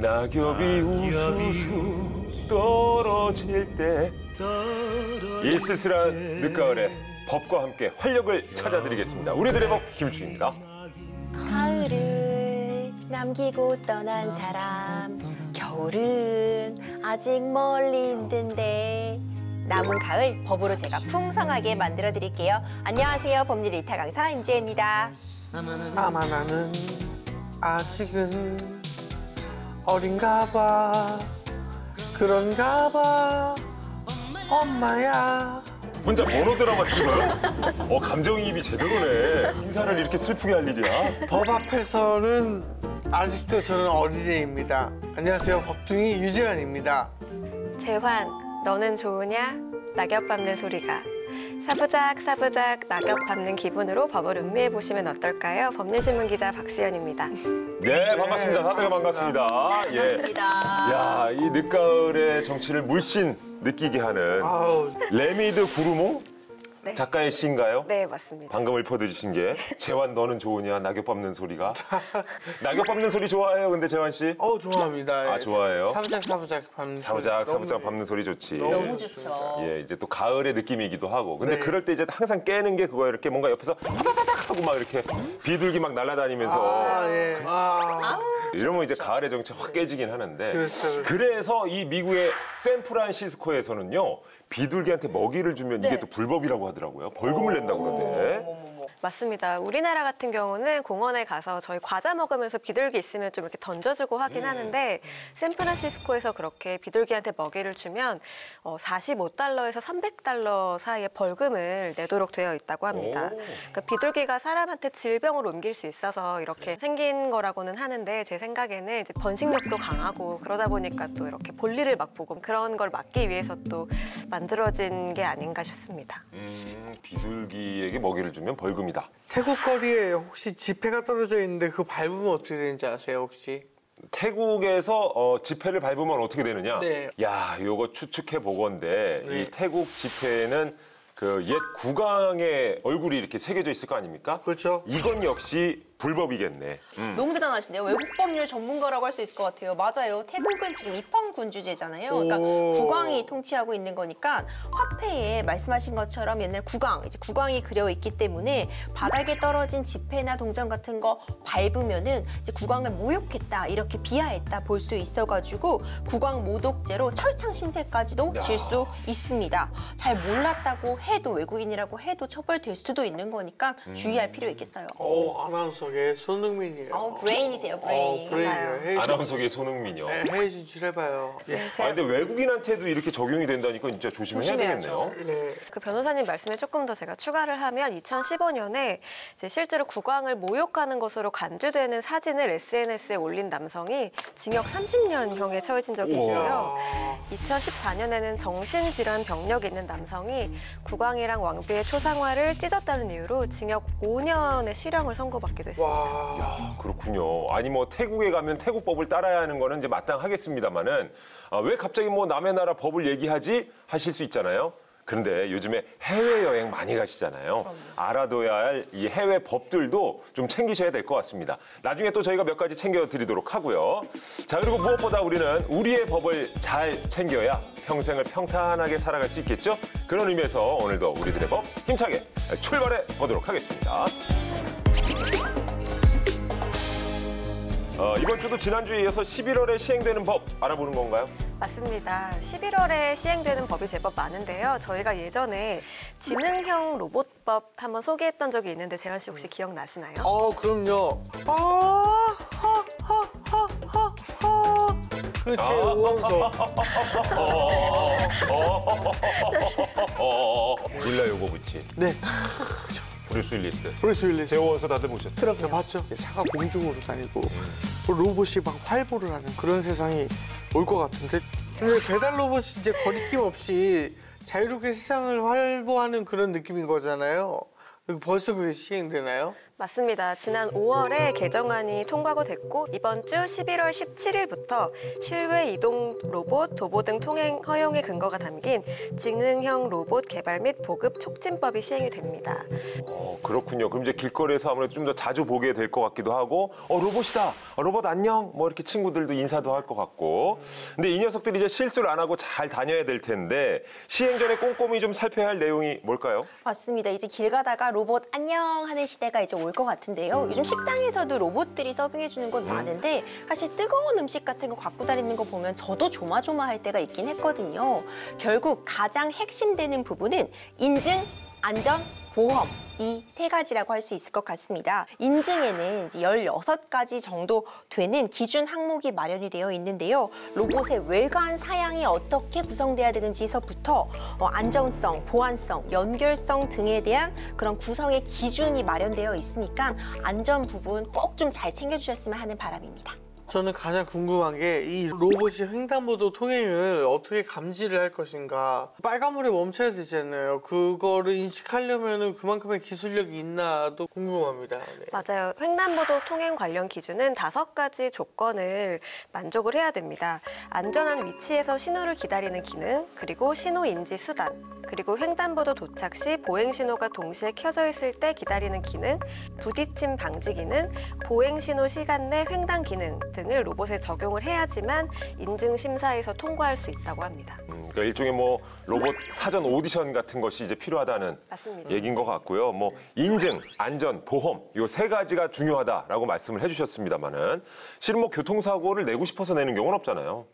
낙엽이 우수수 떨어질 때 이 쓸쓸한 늦가을에 법과 함께 활력을 찾아드리겠습니다. 우리들의 법 김추입니다. 가을을 남기고 떠난 사람, 겨울은 아직 멀리 있는데 남은 가을 법으로 제가 풍성하게 만들어 드릴게요. 안녕하세요, 법률 이타 강사 임지혜입니다. 아마 나는 아직은 어린가 봐, 그런가 봐, 엄마야. 혼자 모노드라마 찍어요? 감정이입이 제대로네. 인사를 이렇게 슬프게 할 일이야. 법 앞에서는 아직도 저는 어린애입니다. 안녕하세요, 법둥이 유재환입니다. 재환, 너는 좋으냐? 낙엽 밟는 소리가. 사부작 사부작 낙엽 밟는 기분으로 법을 음미해 보시면 어떨까요? 법률신문 기자 박수연입니다. 네, 반갑습니다. 다들 반갑습니다. 반갑습니다. 야, 이 늦가을의 정취를 물씬 느끼게 하는 레미드 구르몽 네. 작가의 시인가요? 네, 맞습니다. 방금 읊어주신 게 재환 너는 좋으냐 낙엽 밟는 소리가. 낙엽 밟는 소리 좋아해요, 근데 재환 씨? 좋아합니다. 아, 좋아해요? 사부작 밟는 소리. 사부작 밟는 소리 좋지. 너무 좋죠. 예, 이제 또 가을의 느낌이기도 하고. 근데 네. 그럴 때 이제 항상 깨는 게 그거예요. 이렇게 뭔가 옆에서 하다다닥 하고 막 이렇게 비둘기 막 날아다니면서. 예. 이러면 이제 가을의 정치 확 깨지긴 하는데. 그렇죠. 그래서 이 미국의 샌프란시스코에서는요, 비둘기한테 먹이를 주면 이게 또 불법이라고 하더라고요. 벌금을 낸다고 그러대. 맞습니다. 우리나라 같은 경우는 공원에 가서 저희 과자 먹으면서 비둘기 있으면 좀 이렇게 던져주고 하긴 하는데 샌프란시스코에서 그렇게 비둘기한테 먹이를 주면 45달러에서 300달러 사이의 벌금을 내도록 되어 있다고 합니다. 그러니까 비둘기가 사람한테 질병을 옮길 수 있어서 이렇게 생긴 거라고는 하는데 제 생각에는 이제 번식력도 강하고 그러다 보니까 또 이렇게 볼일을 맛보고 그런 걸 막기 위해서 또 만들어진 게 아닌가 싶습니다. 비둘기에게 먹이를 주면 벌금이다. 태국 거리에 혹시 지폐가 떨어져 있는데 그거 밟으면 어떻게 되는지 아세요, 혹시? 태국에서 지폐를 밟으면 어떻게 되느냐? 네. 야, 요거 추측해 보건데 네. 이 태국 지폐는 그 옛 국왕의 얼굴이 이렇게 새겨져 있을 거 아닙니까? 그렇죠. 이건 역시 불법이겠네. 너무 대단하신데요. 외국 법률 전문가라고 할 수 있을 것 같아요. 맞아요. 태국은 지금 입헌군주제잖아요. 그러니까 국왕이 통치하고 있는 거니까 화폐에 말씀하신 것처럼 옛날 국왕이 그려 있기 때문에 바닥에 떨어진 지폐나 동전 같은 거 밟으면은 이제 국왕을 모욕했다, 이렇게 비하했다 볼 수 있어가지고 국왕 모독죄로 철창 신세까지도 질 수 있습니다. 잘 몰랐다고 해도 외국인이라고 해도 처벌될 수도 있는 거니까 주의할 필요 있겠어요. 아나운서계 손흥민이에요. 브레인이세요, 브레인. 브레인이에요. 아나운서계 손흥민이요. 네, 해외 진출해봐요. 예. 근데 외국인한테도 이렇게 적용이 된다니까 진짜 조심해야 되겠네요. 네. 그 변호사님 말씀에 조금 더 제가 추가를 하면 2015년에 이제 실제로 국왕을 모욕하는 것으로 간주되는 사진을 SNS에 올린 남성이 징역 30년형에 처해진 적이 있고요. 2014년에는 정신질환 병력이 있는 남성이 국왕이랑 왕비의 초상화를 찢었다는 이유로 징역 5년의 실형을 선고받기도 했습니다. 야, 그렇군요. 아니 뭐 태국에 가면 태국 법을 따라야 하는 거는 이제 마땅하겠습니다만은 왜 갑자기 뭐 남의 나라 법을 얘기하지 하실 수 있잖아요. 그런데 요즘에 해외여행 많이 가시잖아요. 알아둬야 할 이 해외 법들도 좀 챙기셔야 될 것 같습니다. 나중에 또 저희가 몇 가지 챙겨드리도록 하고요. 자, 그리고 무엇보다 우리는 우리의 법을 잘 챙겨야 평생을 평탄하게 살아갈 수 있겠죠? 그런 의미에서 오늘도 우리들의 법 힘차게 출발해 보도록 하겠습니다. 이번 주도 지난주에 이어서 11월에 시행되는 법 알아보는 건가요? 맞습니다. 11월에 시행되는 법이 제법 많은데요. 저희가 예전에 지능형 로봇법 한번 소개했던 적이 있는데 재환 씨 혹시 기억나시나요? 그럼요. 그 제 우원서. 밀라 요거부치. 네. 브루스 윌리스. 브루스 윌리스. 배워서 다들 보셨죠? 그럼요. 봤죠. 차가 공중으로 다니고 로봇이 막 활보를 하는 그런 세상이 올 것 같은데, 근데 배달 로봇이 이제 거리낌 없이 자유롭게 세상을 활보하는 그런 느낌인 거잖아요. 벌써 그게 시행되나요? 맞습니다. 지난 5월에 개정안이 통과가 됐고 이번 주 11월 17일부터 실외 이동 로봇 도보 등 통행 허용의 근거가 담긴 지능형 로봇 개발 및 보급 촉진법이 시행이 됩니다. 그렇군요. 그럼 이제 길거리에서 아무래도 좀 더 자주 보게 될 것 같기도 하고 로봇이다. 로봇 안녕. 뭐 이렇게 친구들도 인사도 할 것 같고. 근데 이 녀석들이 이제 실수를 안 하고 잘 다녀야 될 텐데 시행 전에 꼼꼼히 좀 살펴야 할 내용이 뭘까요? 맞습니다. 이제 길 가다가 로봇 안녕 하는 시대가 이제 올 것 같은데요. 요즘 식당에서도 로봇들이 서빙해 주는 곳 많은데 사실 뜨거운 음식 같은 거 갖고 다니는 거 보면 저도 조마조마할 때가 있긴 했거든요. 결국 가장 핵심되는 부분은 인증, 안전, 보험 이 세 가지라고 할 수 있을 것 같습니다. 인증에는 이제 16가지 정도 되는 기준 항목이 마련이 되어 있는데요. 로봇의 외관 사양이 어떻게 구성돼야 되는지서부터 안전성, 보안성, 연결성 등에 대한 그런 구성의 기준이 마련되어 있으니까 안전 부분 꼭 좀 잘 챙겨주셨으면 하는 바람입니다. 저는 가장 궁금한 게 이 로봇이 횡단보도 통행을 어떻게 감지를 할 것인가. 빨간불에 멈춰야 되잖아요. 그거를 인식하려면 그만큼의 기술력이 있나도 궁금합니다. 네. 맞아요. 횡단보도 통행 관련 기준은 5가지 조건을 만족을 해야 됩니다. 안전한 위치에서 신호를 기다리는 기능, 그리고 신호 인지 수단, 그리고 횡단보도 도착 시 보행 신호가 동시에 켜져 있을 때 기다리는 기능, 부딪힘 방지 기능, 보행 신호 시간 내 횡단 기능 등을 로봇에 적용을 해야지만 인증 심사에서 통과할 수 있다고 합니다. 그러니까 일종의 뭐 로봇 사전 오디션 같은 것이 이제 필요하다는 맞습니다. 얘기인 것 같고요. 뭐 인증, 안전, 보험 이 3가지가 중요하다라고 말씀을 해주셨습니다만은 실은 뭐 교통사고를 내고 싶어서 내는 경우는 없잖아요.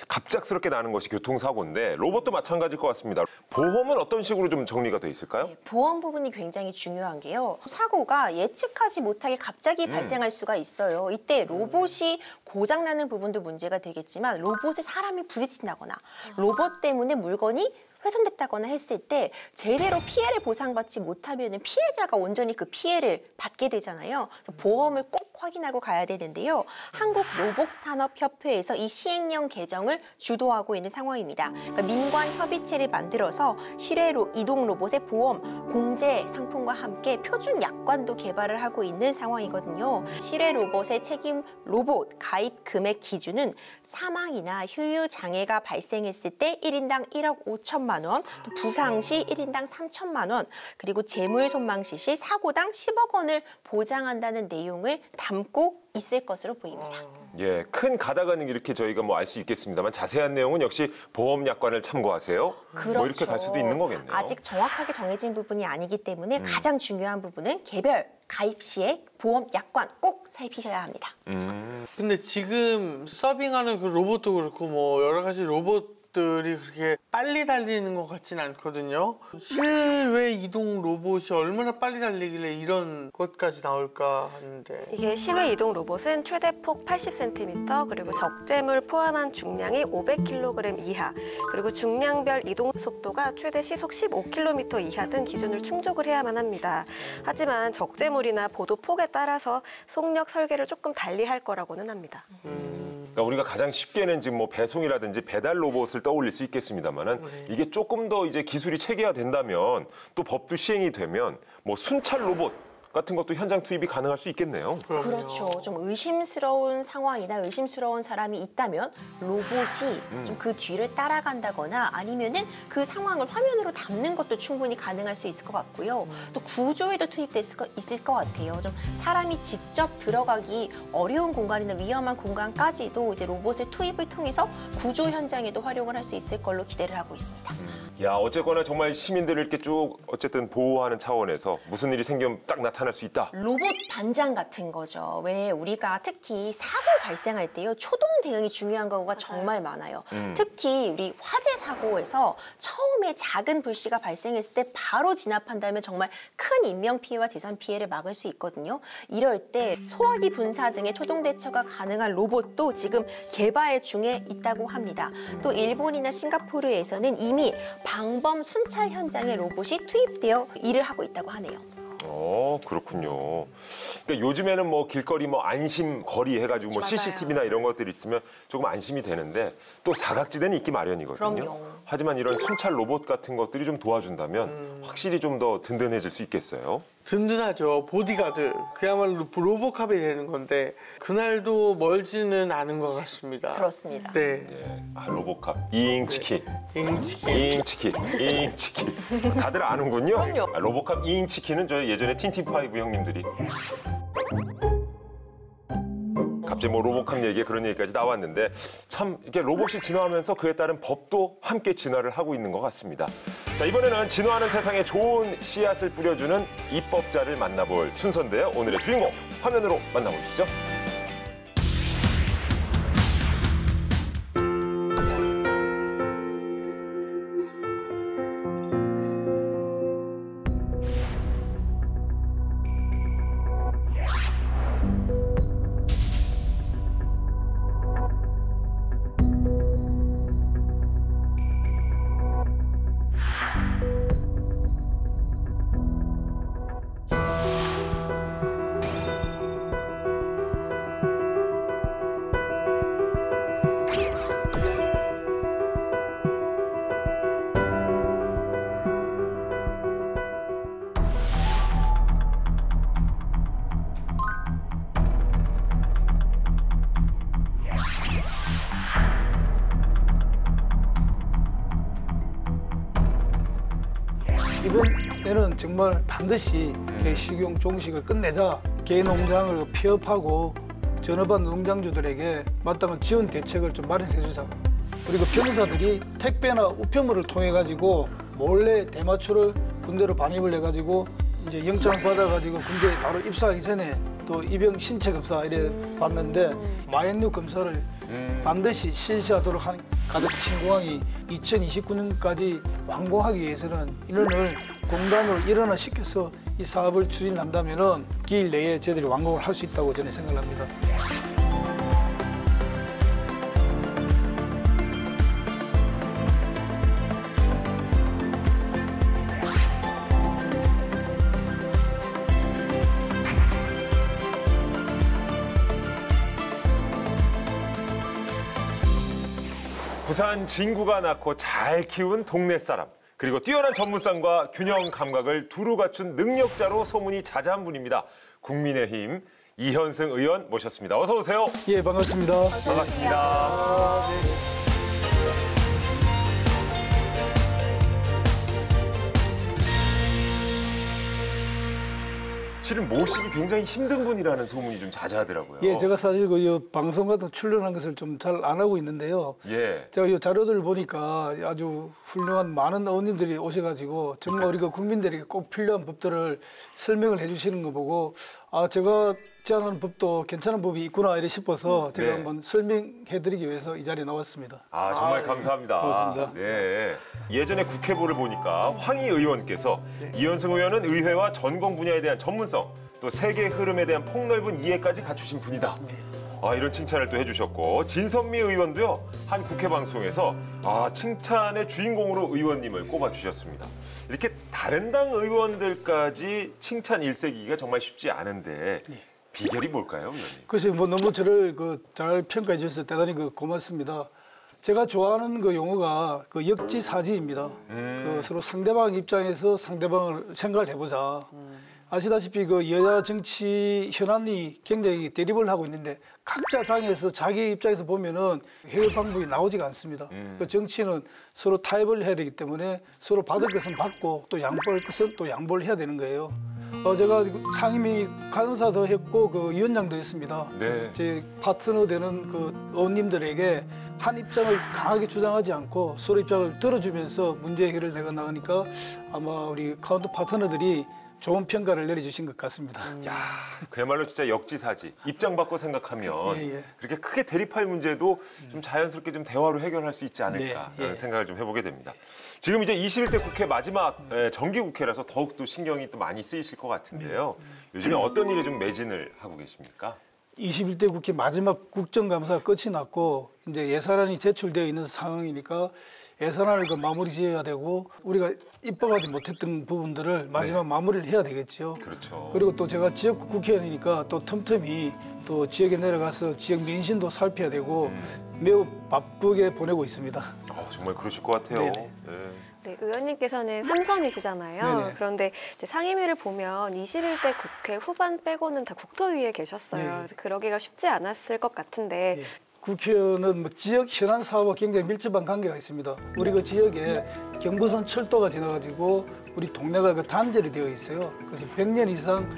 갑작스럽게 나는 것이 교통사고인데 로봇도 마찬가지일 것 같습니다. 보험은 어떤 식으로 좀 정리가 돼 있을까요? 네, 보험 부분이 굉장히 중요한 게요. 사고가 예측하지 못하게 갑자기 발생할 수가 있어요. 이때 로봇이 고장나는 부분도 문제가 되겠지만 로봇에 사람이 부딪힌다거나 로봇 때문에 물건이 훼손됐다거나 했을 때 제대로 피해를 보상받지 못하면 피해자가 온전히 그 피해를 받게 되잖아요. 그래서 보험을 꼭 확인하고 가야 되는데요. 한국로봇산업협회에서 이 시행령 개정을 주도하고 있는 상황입니다. 그러니까 민관협의체를 만들어서 실외로 이동 로봇의 보험, 공제 상품과 함께 표준 약관도 개발을 하고 있는 상황이거든요. 실외 로봇의 책임 로봇 가입 금액 기준은 사망이나 휴유 장애가 발생했을 때 1인당 1억 5천만 원, 또 부상 시 1인당 3천만 원, 그리고 재물 손상 시 사고당 10억 원을 보장한다는 내용을 담고 있을 것으로 보입니다. 예, 큰 가닥은 이렇게 저희가 뭐 알 수 있겠습니다만 자세한 내용은 역시 보험 약관을 참고하세요. 그렇죠. 뭐 이렇게 갈 수도 있는 거겠네요. 아직 정확하게 정해진 부분이 아니기 때문에 가장 중요한 부분은 개별 가입 시에 보험 약관 꼭 살피셔야 합니다. 근데 지금 서빙하는 그 로봇도 그렇고 뭐 여러 가지 로봇들이 그렇게 빨리 달리는 것 같진 않거든요. 실외 이동 로봇이 얼마나 빨리 달리길래 이런 것까지 나올까 하는데. 이게 실외 이동 로봇은 최대 폭 80cm, 그리고 적재물 포함한 중량이 500kg 이하, 그리고 중량별 이동 속도가 최대 시속 15km 이하 등 기준을 충족을 해야만 합니다. 하지만 적재물이나 보도 폭에 따라서 속력 설계를 조금 달리할 거라고는 합니다. 그러니까 우리가 가장 쉽게는 지금 뭐 배송이라든지 배달 로봇을 떠올릴 수 있겠습니다만은 이게 조금 더 이제 기술이 체계화된다면 또 법도 시행이 되면 뭐 순찰 로봇 같은 것도 현장 투입이 가능할 수 있겠네요. 그렇죠. 좀 의심스러운 상황이나 의심스러운 사람이 있다면 로봇이 좀 그 뒤를 따라간다거나 아니면은 그 상황을 화면으로 담는 것도 충분히 가능할 수 있을 것 같고요. 또 구조에도 투입될 있을 것 같아요. 좀 사람이 직접 들어가기 어려운 공간이나 위험한 공간까지도 이제 로봇의 투입을 통해서 구조 현장에도 활용을 할 수 있을 걸로 기대를 하고 있습니다. 야, 어쨌거나 정말 시민들을 이렇게 쭉 어쨌든 보호하는 차원에서 무슨 일이 생기면 딱 나타날 수 있다. 로봇 반장 같은 거죠. 왜 우리가 특히 사고 발생할 때요. 초동 대응이 중요한 경우가 정말 많아요. 특히 우리 화재 사고에서 처음에 작은 불씨가 발생했을 때 바로 진압한다면 정말 큰 인명피해와 재산 피해를 막을 수 있거든요. 이럴 때 소화기 분사 등의 초동 대처가 가능한 로봇도 지금 개발 중에 있다고 합니다. 또 일본이나 싱가포르에서는 이미 방범 순찰 현장에 로봇이 투입되어 일을 하고 있다고 하네요. 그렇군요. 그러니까 요즘에는 뭐 길거리 뭐 안심 거리 해가지고 뭐 맞아요. CCTV나 이런 것들이 있으면 조금 안심이 되는데 또 사각지대는 있기 마련이거든요. 그럼요. 하지만 이런 순찰 로봇 같은 것들이 좀 도와준다면 확실히 좀 더 든든해질 수 있겠어요. 든든하죠. 보디가드. 그야말로 로보캅이 되는 건데 그날도 멀지는 않은 것 같습니다. 그렇습니다. 네. 예. 로보캅, 이잉치키. 잉치키. 이잉치키, 이잉치키. 다들 아는군요. 그럼요. 로보캅 이잉치키는 저 예전에 틴틴파이브 형님들이. 갑자기 뭐 로보캅 얘기에 그런 얘기까지 나왔는데 참 이게 로봇이 진화하면서 그에 따른 법도 함께 진화를 하고 있는 것 같습니다. 자, 이번에는 진화하는 세상에 좋은 씨앗을 뿌려주는 입법자를 만나볼 순서인데요. 오늘의 주인공 화면으로 만나보시죠. 이번에는 정말 반드시 식용 종식을 끝내자 개인 농장을 폐업하고 전업한 농장주들에게 마땅한 지원 대책을 좀 마련해 주자. 그리고 병사들이 택배나 우편물을 통해 가지고 몰래 대마초를 군대로 반입을 해 가지고 이제 영장을 받아 가지고 군대에 바로 입사하기 전에 또 입영 신체 검사 이래 봤는데 마약류 검사를 반드시 실시하도록 하는 가덕 신공항이 2029년까지 완공하기 위해서는 인원을 공단으로 일원화시켜서 이 사업을 추진한다면은 기일 내에 저희들이 완공을 할 수 있다고 저는 생각합니다. 부산 진구가 낳고 잘 키운 동네 사람, 그리고 뛰어난 전문성과 균형 감각을 두루 갖춘 능력자로 소문이 자자한 분입니다. 국민의힘 이현승 의원 모셨습니다. 어서 오세요. 예, 반갑습니다. 반갑습니다. 실은 모시기 굉장히 힘든 분이라는 소문이 좀 자자하더라고요. 예, 제가 사실 그 방송 같은 출연한 것을 좀 잘 안 하고 있는데요. 예. 제가 이 자료들을 보니까 아주 훌륭한 많은 의원님들이 오셔가지고 정말 우리가 국민들에게 꼭 필요한 법들을 설명을 해주시는 거 보고 아, 제가 제안하는 법도 괜찮은 법이 있구나 이래 싶어서 제가 네. 한번 설명해드리기 위해서 이 자리에 나왔습니다. 아, 정말 감사합니다. 고맙습니다. 네. 예전에 국회보를 보니까 황희 의원께서 이현승 의원은 의회와 전공 분야에 대한 전문성, 또 세계 흐름에 대한 폭넓은 이해까지 갖추신 분이다. 아, 이런 칭찬을 또 해주셨고, 진선미 의원도요, 한 국회 방송에서 칭찬의 주인공으로 의원님을 꼽아주셨습니다. 이렇게 다른 당 의원들까지 칭찬 일색이기가 정말 쉽지 않은데 비결이 뭘까요, 의원님? 그래서 뭐 너무 저를 잘 평가해 주셔서 대단히 고맙습니다. 제가 좋아하는 그 용어가 그 역지사지입니다. 그 서로 상대방 입장에서 상대방을 생각을 해보자. 아시다시피 그 여야 정치 현안이 굉장히 대립을 하고 있는데 각자 당에서 자기 입장에서 보면은 해결 방법이 나오지가 않습니다. 그 정치는 서로 타협을 해야 되기 때문에 서로 받을 것은 받고 또 양보할 것은 또 양보를 해야 되는 거예요. 제가 상임위 간사도 했고 그 위원장도 했습니다. 네. 제 파트너 되는 그 의원님들에게 한 입장을 강하게 주장하지 않고 서로 입장을 들어주면서 문제 해결을 내가 나가니까 아마 우리 카운터 파트너들이 좋은 평가를 내려주신 것 같습니다. 야, 그야말로 진짜 역지사지. 입장 바꿔 생각하면 예. 그렇게 크게 대립할 문제도 좀 자연스럽게 좀 대화로 해결할 수 있지 않을까 네, 라는 예. 생각을 좀 해보게 됩니다. 지금 이제 21대 국회 마지막 정기국회라서 더욱더 신경이 또 많이 쓰이실 것 같은데요. 요즘에 어떤 일에 좀 매진을 하고 계십니까? 21대 국회 마지막 국정감사가 끝이 났고 이제 예산안이 제출되어 있는 상황이니까 예산안을 마무리 지어야 되고 우리가 입법하지 못했던 부분들을 마지막 마무리를 해야 되겠죠. 그렇죠. 그리고 또 제가 지역 국회의원이니까 또 틈틈이 또 지역에 내려가서 지역 민심도 살펴야 되고 매우 바쁘게 보내고 있습니다. 정말 그러실 것 같아요. 네네. 네. 네, 의원님께서는 삼선이시잖아요. 네네. 그런데 이제 상임위를 보면 21대 국회 후반 빼고는 다 국토위에 계셨어요. 네. 그래서 그러기가 쉽지 않았을 것 같은데 예. 국회의원은 뭐 지역 현안 사업과 굉장히 밀접한 관계가 있습니다. 우리 그 지역에 경부선 철도가 지나가지고 우리 동네가 그 단절이 되어 있어요. 그래서 100년 이상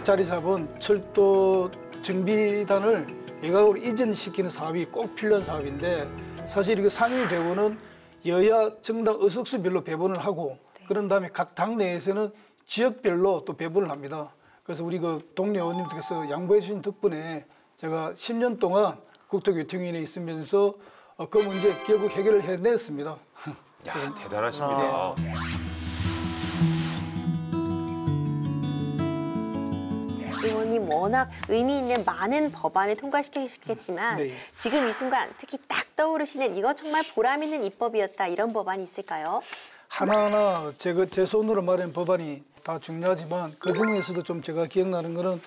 자리 잡은 철도 정비단을 외곽으로 이전시키는 사업이 꼭 필요한 사업인데 사실 이거 상임위 배분은 여야 정당 의석수별로 배분을 하고 그런 다음에 각 당내에서는 지역별로 또 배분을 합니다. 그래서 우리 그 동료 의원님께서 양보해 주신 덕분에 제가 10년 동안 국토교통위원회에 있으면서 그 문제 결국 해결을 해냈습니다. 야, 대단하십니다. 의원님 워낙 의미 있는 많은 법안을 통과시키셨겠지만 네. 지금 이 순간 특히 딱 떠오르시는 이거 정말 보람 있는 입법이었다 이런 법안이 있을까요? 하나하나 제 손으로 마련 법안이 다 중요하지만 그 중에서도 좀 제가 기억나는 거는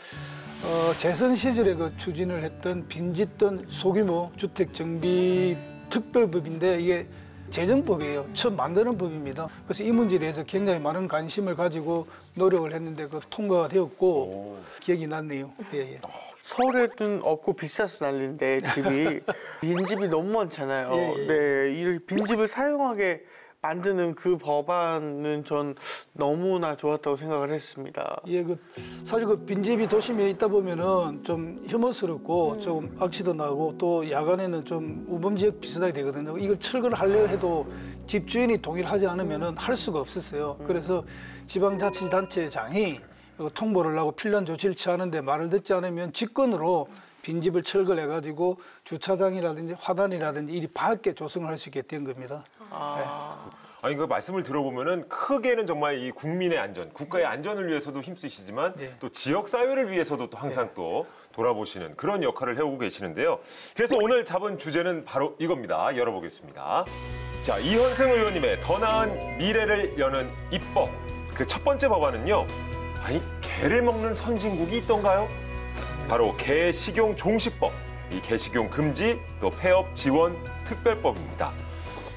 재선 시절에 그 추진을 했던 빈짓던 소규모 주택 정비 특별법인데 이게 재정법이에요. 처음 만드는 법입니다. 그래서 이 문제에 대해서 굉장히 많은 관심을 가지고 노력을 했는데 그 통과가 되었고 기억이 났네요. 예, 예. 서울에는 없고 비싸서 난리인데 집이 빈집이 너무 많잖아요. 예, 예. 네, 이 빈집을 사용하게 만드는 그 법안은 전 너무나 좋았다고 생각을 했습니다. 예, 사실 그 빈집이 도심에 있다 보면은 좀 혐오스럽고 좀 악취도 나고 또 야간에는 좀 우범지역 비슷하게 되거든요. 이걸 철거를 하려 해도 집주인이 동의를 하지 않으면은 할 수가 없었어요. 그래서 지방자치단체장이 통보를 하고 필요한 조치를 취하는데 말을 듣지 않으면 직권으로 빈집을 철거를 해가지고 주차장이라든지 화단이라든지 이리 밝게 조성을 할 수 있게 된 겁니다. 아니 그 말씀을 들어보면은 크게는 정말 이 국민의 안전, 국가의 안전을 위해서도 힘쓰시지만 네. 또 지역 사회를 위해서도 또 항상 또 돌아보시는 그런 역할을 해오고 계시는데요. 그래서 오늘 잡은 주제는 바로 이겁니다. 열어보겠습니다. 자, 이현승 의원님의 더 나은 미래를 여는 입법. 그 첫 번째 법안은요. 아니 개를 먹는 선진국이 있던가요? 바로 개식용 종식법. 이 개식용 금지 또 폐업 지원 특별법입니다.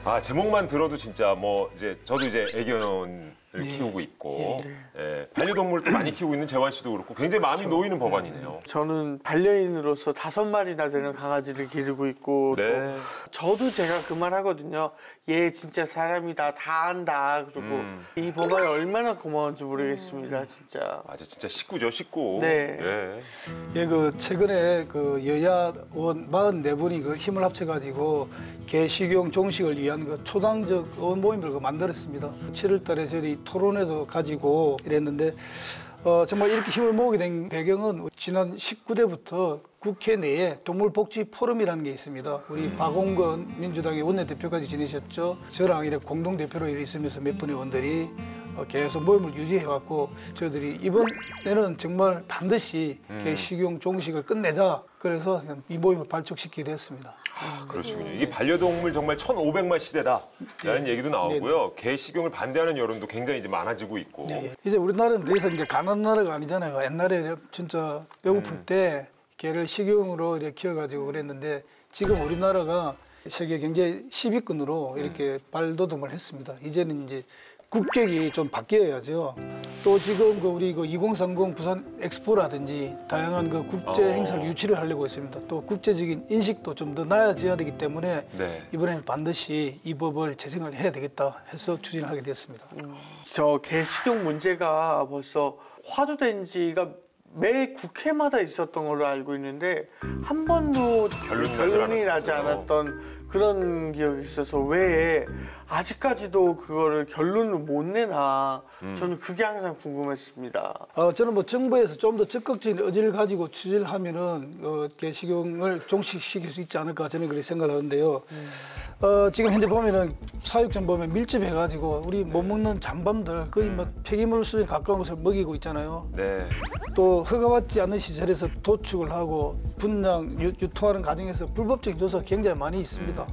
아, 제목만 들어도 진짜 뭐 이제 저도 이제 애견을 키우고 있고 예, 반려동물도 많이 키우고 있는 재환 씨도 그렇고 굉장히 마음이 놓이는 법안이네요. 저는 반려인으로서 5마리나 되는 강아지를 기르고 있고 네. 또 저도 제가 그 말 하거든요. 얘 진짜 사람이다, 다 안다. 그리고 이 법안이 얼마나 고마운지 모르겠습니다, 진짜. 맞아, 진짜 식구죠, 식구. 네. 예. 예, 최근에 여야 의원 44분이 힘을 합쳐가지고 개식용 종식을 위한 초당적 의원 모임을 만들었습니다. 7월달에 저희 토론회도 가지고 이랬는데 정말 이렇게 힘을 모으게 된 배경은 지난 19대부터 국회 내에 동물복지 포럼이라는 게 있습니다. 우리 박홍근 민주당의 원내대표까지 지내셨죠. 저랑 이렇게 공동대표로 있으면서 몇 분의 의원들이 계속 모임을 유지해왔고 저희들이 이번에는 정말 반드시 개식용 종식을 끝내자. 그래서 이 모임을 발족시키게 되었습니다. 아, 그러시군요. 이게 반려동물 정말 1,500만 시대다라는 얘기도 나오고요. 개식용을 반대하는 여론도 굉장히 이제 많아지고 있고. 이제 우리나라는 더 이상 이제 가난한 나라가 아니잖아요. 옛날에 진짜 배고플 때 개를 식용으로 이렇게 키워가지고 그랬는데 지금 우리나라가 세계 경제 10위권으로 이렇게 발돋움을 했습니다. 이제는 이제 국격이 좀 바뀌어야죠. 또 지금 우리 2030 부산 엑스포라든지 다양한 국제 행사를 유치를 하려고 했습니다. 또 국제적인 인식도 좀 더 나아져야 되기 때문에 이번에는 반드시 이 법을 제정을 해야 되겠다 해서 추진을 하게 되었습니다. 저 개식용 문제가 벌써 화두된 지가 매 국회마다 있었던 걸로 알고 있는데 한 번도 결론이 나지 않았던 그런 기억이 있어서 왜 아직까지도 그거를 결론을 못 내나 저는 그게 항상 궁금했습니다. 저는 정부에서 좀 더 적극적인 의지를 가지고 추진을 하면은 개식용을 종식시킬 수 있지 않을까 저는 그렇게 생각하는데요. 지금 현재 보면은 사육장 보면 밀집해가지고 우리 못 먹는 잠밤들 거의 폐기물 수준에 가까운 것을 먹이고 있잖아요. 네. 또 허가받지 않는 시설에서 도축을 하고 분양 유통하는 과정에서 불법적인 요소가 굉장히 많이 있습니다.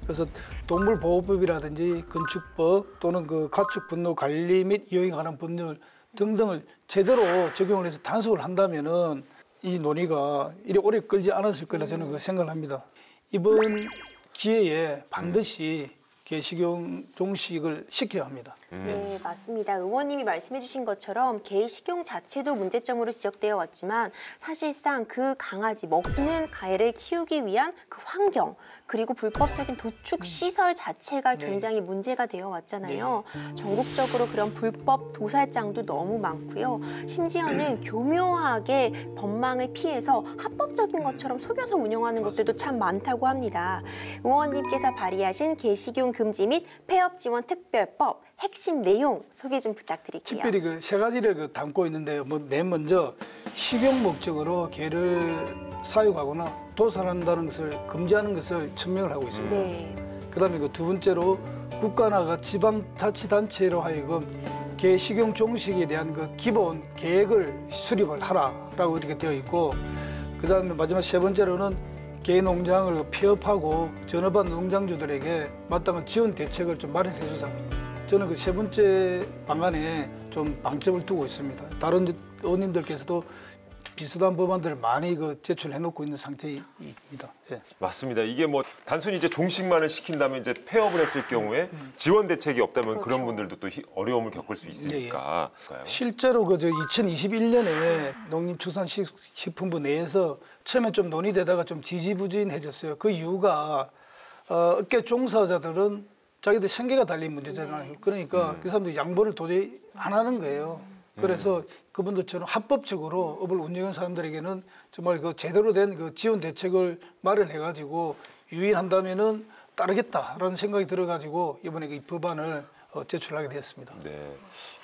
그래서 동물보호법이라든지 건축법 또는 가축 분노 관리 및 이용에 관한 법률 등등을 제대로 적용을 해서 단속을 한다면은 이 논의가 이리 오래 끌지 않았을 거라 저는 생각을 합니다. 이번 기회에 반드시 개식용 종식을 시켜야 합니다. 네, 맞습니다. 의원님이 말씀해 주신 것처럼 개 식용 자체도 문제점으로 지적되어 왔지만 사실상 그 강아지, 먹는 개를 키우기 위한 그 환경, 그리고 불법적인 도축 시설 자체가 굉장히 문제가 되어 왔잖아요. 전국적으로 그런 불법 도살장도 너무 많고요. 심지어는 교묘하게 법망을 피해서 합법적인 것처럼 속여서 운영하는 것들도 참 많다고 합니다. 의원님께서 발의하신 개식용 금지 및 폐업 지원 특별법 핵심 내용 소개 좀 부탁드릴게요. 특별히 그 세 가지를 담고 있는데요. 맨 먼저 식용 목적으로 개를 사육하거나 도살한다는 것을 금지하는 것을 천명을 하고 있습니다. 네. 그다음에 그 두 번째로 국가나 지방자치단체로 하여금 개 식용 종식에 대한 그 기본 계획을 수립을 하라라고 이렇게 되어 있고, 그다음에 마지막 세 번째로는 개 농장을 폐업하고 전업한 농장주들에게 마땅한 지원 대책을 좀 마련해 주자. 저는 그 세 번째 방안에 좀 방점을 두고 있습니다. 다른 의원님들께서도 비슷한 법안들을 많이 제출해 놓고 있는 상태입니다. 예. 맞습니다. 이게 뭐 단순히 이제 종식만을 시킨다면 이제 폐업을 했을 경우에 지원 대책이 없다면 그런 분들도 또 어려움을 겪을 수 있으니까. 실제로 2021년에 농림축산식품부 내에서 처음에 좀 논의되다가 좀 지지부진해졌어요. 그 이유가 업계 종사자들은 자기들 생계가 달린 문제잖아요. 그러니까 그 사람들이 양보를 도저히 안 하는 거예요. 그래서 그분들처럼 합법적으로 업을 운영하는 사람들에게는 정말 그 제대로 된 그 지원 대책을 마련해가지고 유인한다면은 따르겠다라는 생각이 들어가지고 이번에 이 법안을 제출하게 되었습니다. 네.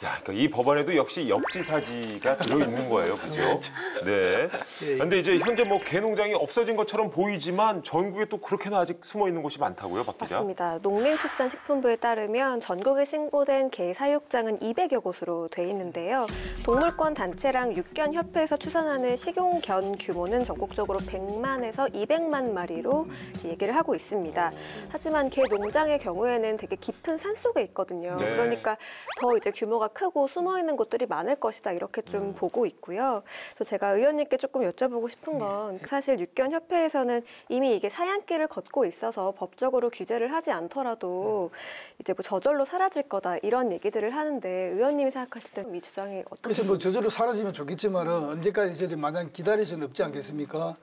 야, 그러니까 이 법안에도 역시 역지사지가 들어있는 거예요, 그죠? 네. 그런데 이제 현재 뭐 개농장이 없어진 것처럼 보이지만 전국에 또 그렇게나 아직 숨어 있는 곳이 많다고요, 박 기자? 맞습니다. 농림축산식품부에 따르면 전국에 신고된 개 사육장은 200여 곳으로 돼 있는데요. 동물권 단체랑 육견협회에서 추산하는 식용견 규모는 전국적으로 100만에서 200만 마리로 얘기를 하고 있습니다. 하지만 개 농장의 경우에는 되게 깊은 산속에 있거든요. 네. 그러니까 더 이제 규모가 크고 숨어 있는 곳들이 많을 것이다 이렇게 좀 보고 있고요. 그래서 제가 의원님께 조금 여쭤보고 싶은 건 사실 육견협회에서는 이미 이게 사양길을 걷고 있어서 법적으로 규제를 하지 않더라도 이제 뭐 저절로 사라질 거다 이런 얘기들을 하는데 의원님이 생각하실 때 이 주장이 어떻게? 그래서 뭐 저절로 사라지면 좋겠지만은 언제까지 저희들이 마냥 기다릴 수는 없지 않겠습니까?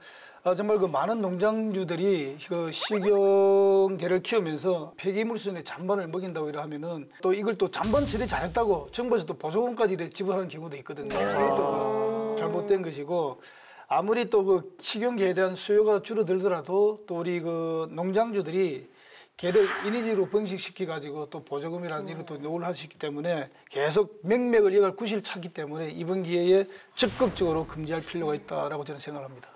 정말 그 많은 농장주들이 그 식용개를 키우면서 폐기물 수준의 잔반을 먹인다고 하면은 또 이걸 또 잔반 처리 잘했다고 정부에서 또 보조금까지 지불하는 경우도 있거든요. 그것도 잘못된 것이고, 아무리 또 그 식용개에 대한 수요가 줄어들더라도 또 우리 그 농장주들이 개를 인위적으로 번식시켜 가지고 또 보조금이라든지 이런 또 요구를 할 수 있기 때문에 계속 맥맥을 이어갈 구실을 찾기 때문에 이번 기회에 적극적으로 금지할 필요가 있다라고 저는 생각합니다.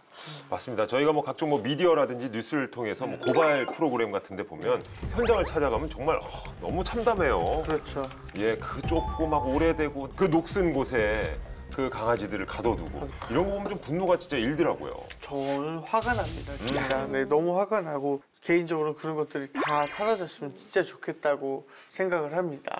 맞습니다. 저희가 뭐 각종 뭐 미디어라든지 뉴스를 통해서 뭐 고발 프로그램 같은데 보면 현장을 찾아가면 정말 너무 참담해요. 그렇죠. 예, 그 좁고 막 오래되고 그 녹슨 곳에 그 강아지들을 가둬두고 이런 거 보면 좀 분노가 진짜 일더라고요. 저는 화가 납니다. 진짜. 네, 너무 화가 나고 개인적으로 그런 것들이 다 사라졌으면 진짜 좋겠다고 생각을 합니다.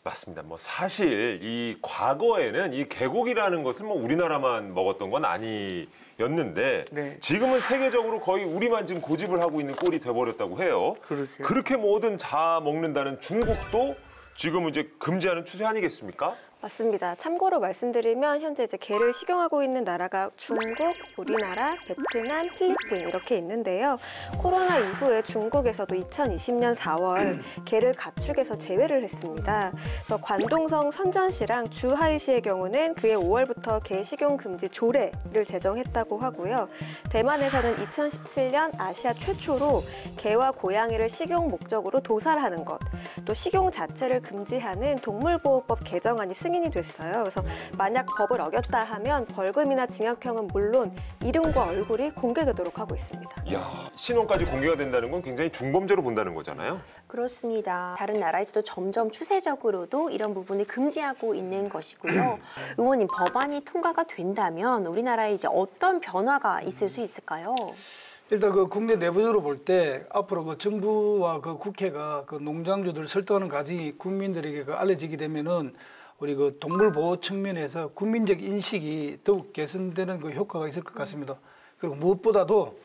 맞습니다. 뭐 사실 이 과거에는 이 개고기라는 것은 뭐 우리나라만 먹었던 건 아니었는데 네. 지금은 세계적으로 거의 우리만 지금 고집을 하고 있는 꼴이 돼버렸다고 해요. 그렇게 뭐든 다 먹는다는 중국도 지금은 이제 금지하는 추세 아니겠습니까? 맞습니다. 참고로 말씀드리면 현재 이제 개를 식용하고 있는 나라가 중국, 우리나라, 베트남, 필리핀 이렇게 있는데요. 코로나 이후에 중국에서도 2020년 4월 개를 가축에서 제외를 했습니다. 그래서 관동성 선전시랑 주하이시의 경우는 그해 5월부터 개 식용 금지 조례를 제정했다고 하고요. 대만에서는 2017년 아시아 최초로 개와 고양이를 식용 목적으로 도살하는 것, 또 식용 자체를 금지하는 동물보호법 개정안이 승인이 됐어요. 그래서 만약 법을 어겼다 하면 벌금이나 징역형은 물론 이름과 얼굴이 공개되도록 하고 있습니다. 이야, 신원까지 공개가 된다는 건 굉장히 중범죄로 본다는 거잖아요. 그렇습니다. 다른 나라에서도 점점 추세적으로도 이런 부분을 금지하고 있는 것이고요. 의원님, 법안이 통과가 된다면 우리나라에 이제 어떤 변화가 있을 수 있을까요? 일단 그 국내 내부적으로 볼 때 앞으로 그 정부와 그 국회가 그 농장주들 설득하는 과정이 국민들에게 알려지게 되면은 우리 그 동물 보호 측면에서 국민적 인식이 더욱 개선되는 그 효과가 있을 것 같습니다. 그리고 무엇보다도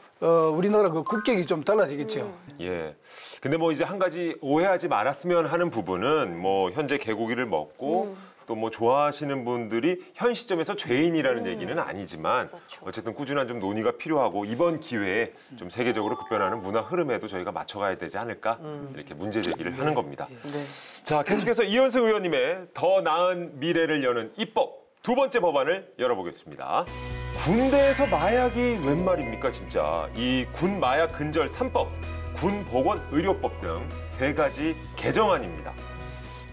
우리나라 그 국격이 좀 달라지겠죠. 예. 근데 뭐 이제 한 가지 오해하지 말았으면 하는 부분은 뭐 현재 개고기를 먹고 또 뭐 좋아하시는 분들이 현 시점에서 죄인이라는 얘기는 아니지만 어쨌든 꾸준한 좀 논의가 필요하고 이번 기회에 좀 세계적으로 급변하는 문화 흐름에도 저희가 맞춰가야 되지 않을까 이렇게 문제 제기를 하는 겁니다. 네. 자, 계속해서 이현수 의원님의 더 나은 미래를 여는 입법 두 번째 법안을 열어보겠습니다. 군대에서 마약이 웬 말입니까, 진짜. 이 군 마약 근절 3법, 군 보건 의료법 등 3가지 개정안입니다.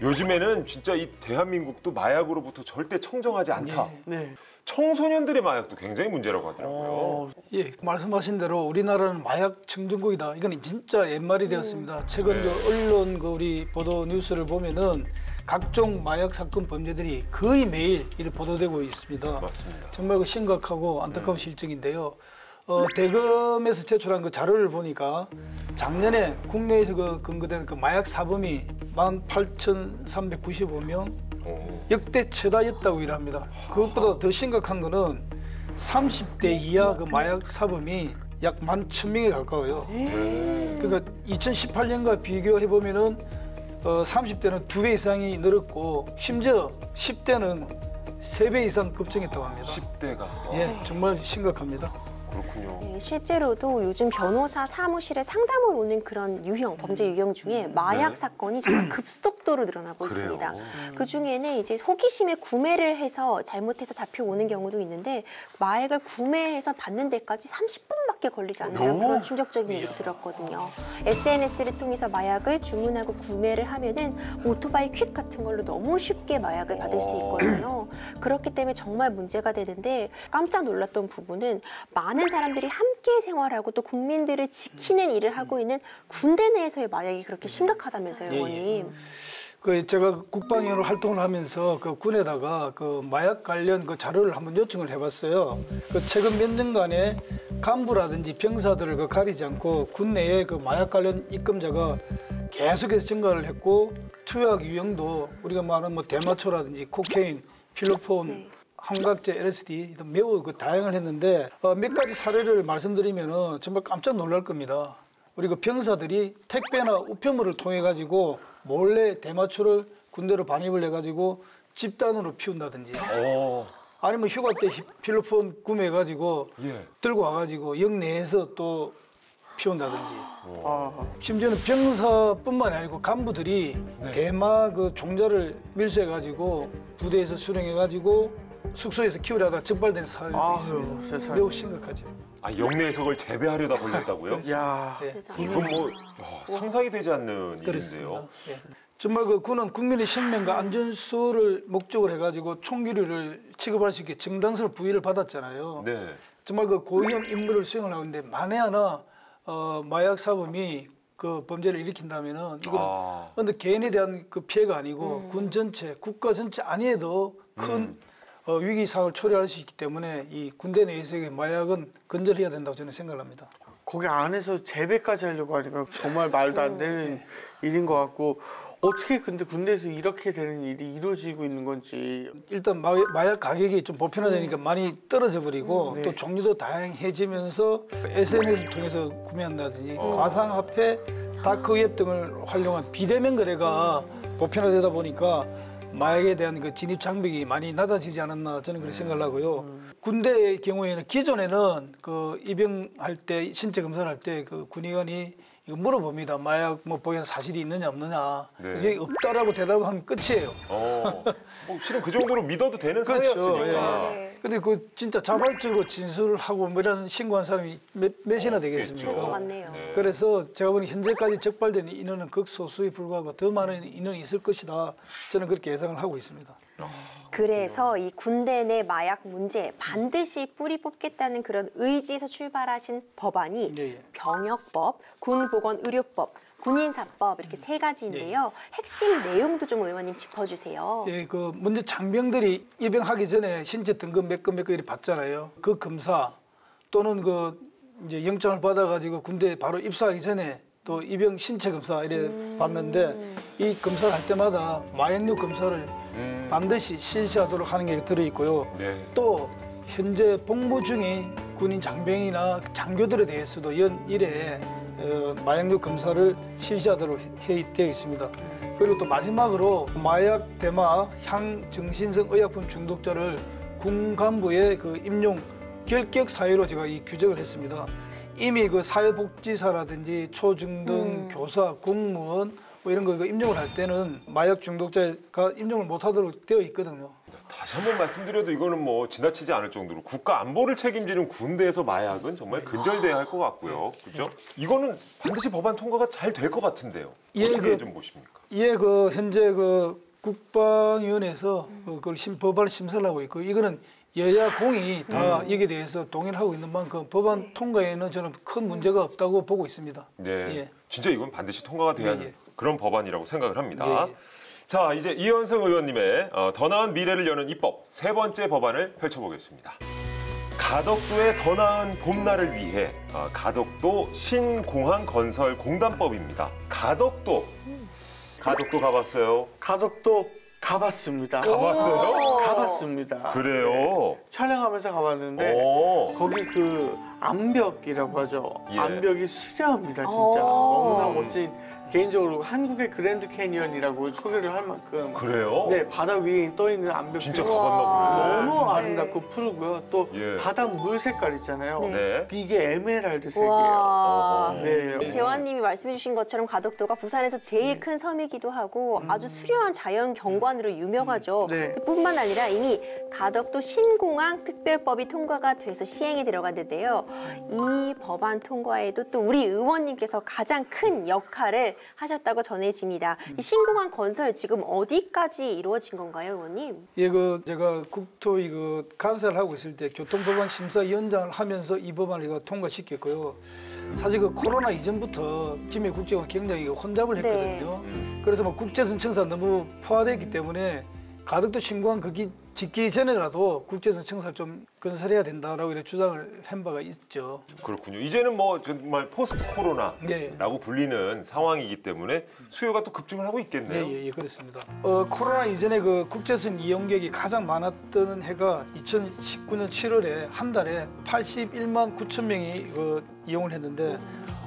요즘에는 진짜 이 대한민국도 마약으로부터 절대 청정하지 않다. 네. 청소년들의 마약도 굉장히 문제라고 하더라고요. 예, 말씀하신 대로 우리나라는 마약 청정국이다. 이건 진짜 옛말이 되었습니다. 최근 그 언론 우리 보도 뉴스를 보면은 각종 마약 사건 범죄들이 거의 매일 이렇게 보도되고 있습니다. 맞습니다. 정말 그 심각하고 안타까운 실정인데요. 대검에서 제출한 그 자료를 보니까 작년에 국내에서 그 근거된 그 마약 사범이 18,395명, 역대 최다였다고 일합니다. 그것보다 더 심각한 거는 30대 이하 그 마약 사범이 약 11,000명에 가까워요. 그러니까 2018년과 비교해 보면은 30대는 2배 이상이 늘었고 심지어 10대는 3배 이상 급증했다고 합니다. 10대가. 예, 정말 심각합니다. 그렇군요. 네, 실제로도 요즘 변호사 사무실에 상담을 오는 그런 유형, 범죄 유형 중에 마약 네. 사건이 정말 급속도로 늘어나고 그래요? 있습니다. 그 중에는 이제 호기심에 구매를 해서 잘못해서 잡혀오는 경우도 있는데 마약을 구매해서 받는 데까지 30분밖에 걸리지 않는다는 그런 충격적인 얘기도 들었거든요. SNS를 통해서 마약을 주문하고 구매를 하면은 오토바이 퀵 같은 걸로 너무 쉽게 마약을 받을 수 있거든요. 그렇기 때문에 정말 문제가 되는데 깜짝 놀랐던 부분은 많은 사람들이 함께 생활하고 또 국민들을 지키는 일을 하고 있는 군대 내에서의 마약이 그렇게 심각하다면서요, 의원님. 그 제가 국방위원으로 활동을 하면서 그 군에다가 그 마약 관련 그 자료를 한번 요청을 해봤어요. 그 최근 몇 년간에 간부라든지 병사들을 그 가리지 않고 군 내에 그 마약 관련 입금자가 계속해서 증가를 했고 투약 유형도 우리가 말하는 뭐 대마초라든지 코케인, 필로폰, 환각제, LSD 매우 그 다양을 했는데 몇 가지 사례를 말씀드리면은 정말 깜짝 놀랄 겁니다. 우리 그 병사들이 택배나 우편물을 통해 가지고 몰래 대마초를 군대로 반입을 해가지고 집단으로 피운다든지, 아니면 휴가 때 필로폰 구매해 가지고 들고 와가지고 역 내에서 또 피운다든지. 심지어는 병사뿐만이 아니고 간부들이 대마 그 종자를 밀수해가지고 부대에서 수령해가지고 숙소에서 키우려다 적발된 사례도 있습니다. 세상에. 매우 심각하죠. 아, 영내에서 그걸 재배하려다 걸렸다고요? 야. 이건 뭐 상상이 되지 않는 그렇습니다. 일인데요. 예. 정말 그 군은 국민의 생명과 안전수호를 목적으로 해가지고 총기류를 취급할 수 있게 정당성 부여를 받았잖아요. 네. 정말 그 고위험 임무를 수행을 하고 있는데 만에 하나 마약 사범이 그 범죄를 일으킨다면은 이거는 근데 개인에 대한 그 피해가 아니고 군 전체, 국가 전체 안에도 큰 위기 상황을 초래할 수 있기 때문에 이 군대 내에서의 마약은 근절해야 된다고 저는 생각을 합니다. 거기 안에서 재배까지 하려고 하니까 정말 말도 안 되는 일인 것 같고 어떻게 근데 군대에서 이렇게 되는 일이 이루어지고 있는 건지. 일단 마약 가격이 좀 보편화되니까 많이 떨어져 버리고 또 종류도 다양해지면서 SNS를 통해서 구매한다든지 가상화폐, 다크웹 등을 활용한 비대면 거래가 보편화되다 보니까 마약에 대한 그 진입 장벽이 많이 낮아지지 않았나 저는 그렇게 생각을 하고요. 군대의 경우에는 기존에는 그 입영할 때 신체 검사를 할 때 그 군의관이 이거 물어봅니다. 마약 뭐 보현 사실이 있느냐 없느냐. 그래서 없다라고 대답하면 끝이에요. 뭐 실은 그 정도로 믿어도 되는 사회였으니까. 근데 그 진짜 자발적으로 진술을 하고 뭐 이런 신고한 사람이 몇이나 되겠습니까? 맞네요. 그래서 제가 보니 현재까지 적발된 인원은 극소수에 불과하고 더 많은 인원이 있을 것이다. 저는 그렇게 예상을 하고 있습니다. 그래서 이 군대 내 마약 문제 반드시 뿌리 뽑겠다는 그런 의지에서 출발하신 법안이 병역법, 군보건의료법, 군인사법 이렇게 3가지인데요. 핵심 내용도 좀 의원님 짚어주세요. 예, 그 먼저 장병들이 입영하기 전에 신체 등급 몇 건 이렇게 받잖아요. 그 검사 또는 그 이제 영장을 받아가지고 군대에 바로 입사하기 전에 또 입영 신체 검사 이래 받는데 이 검사를 할 때마다 마약류 검사를 반드시 실시하도록 하는 게 들어 있고요. 또 현재 복무 중인 군인 장병이나 장교들에 대해서도 연 1회 마약류 검사를 실시하도록 되어 있습니다. 그리고 또 마지막으로 마약, 대마, 향정신성 의약품 중독자를 군 간부의 그 임용 결격 사유로 제가 이 규정을 했습니다. 이미 그 사회복지사라든지 초중등 교사, 공무원 뭐 이런 거 임용을 할 때는 마약 중독자가 임용을 못하도록 되어 있거든요. 다시 한번 말씀드려도 이거는 뭐 지나치지 않을 정도로 국가 안보를 책임지는 군대에서 마약은 정말 근절돼야 할 것 같고요. 그렇죠? 이거는 반드시 법안 통과가 잘 될 것 같은데요. 어떻게 좀 보십니까? 예, 그 현재 그 국방위원회에서 그걸 법안을 심사를 하고 있고 이거는 여야 공이 다 여기에 대해서 동의를 하고 있는 만큼 법안 통과에는 저는 큰 문제가 없다고 보고 있습니다. 네, 예. 진짜 이건 반드시 통과가 돼야 하는 그런 법안이라고 생각을 합니다. 예. 자, 이제 이현승 의원님의 더 나은 미래를 여는 입법 세 번째 법안을 펼쳐보겠습니다. 가덕도의 더 나은 봄날을 위해 가덕도 신공항 건설 공단법입니다. 가덕도 가봤어요? 가덕도 가봤습니다. 가봤어요? 가봤습니다. 그래요? 촬영하면서 가봤는데 거기 그 암벽이라고 하죠. 예. 암벽이 수려합니다, 진짜. 너무나 멋진. 개인적으로 한국의 그랜드 캐니언이라고 소개를 할 만큼 그래요? 네, 바다 위에 떠 있는 암벽 진짜 가봤나 보네. 너무 아름답고 푸르고요. 또 예. 바다 물 색깔 있잖아요. 네. 이게 에메랄드 색이에요. 와. 네. 재환님이 말씀해주신 것처럼 가덕도가 부산에서 제일 큰 섬이기도 하고 아주 수려한 자연 경관으로 유명하죠. 네. 뿐만 아니라 이미 가덕도 신공항 특별법이 통과가 돼서 시행에 들어갔는데요. 이 법안 통과에도 또 우리 의원님께서 가장 큰 역할을 하셨다고 전해집니다. 이 신공항 건설 지금 어디까지 이루어진 건가요, 의원님? 예, 제가 국토위 간사를 하고 있을 때 교통법안 심사위원장을 하면서 이 법안을 통과시켰고요. 사실 코로나 이전부터 김해국제가 굉장히 혼잡을 했거든요. 그래서 국제선 청사 너무 포화됐기 때문에 가덕도 신공항 짓기 전에라도 국제선 청사를 좀 건설해야 된다라고 이렇게 주장을 한 바가 있죠. 그렇군요. 이제는 뭐 정말 포스트 코로나라고 네. 불리는 상황이기 때문에 수요가 또 급증을 하고 있겠네요. 예, 그렇습니다. 코로나 이전에 국제선 이용객이 가장 많았던 해가 2019년 7월에 한 달에 81만 9천 명이 이용을 했는데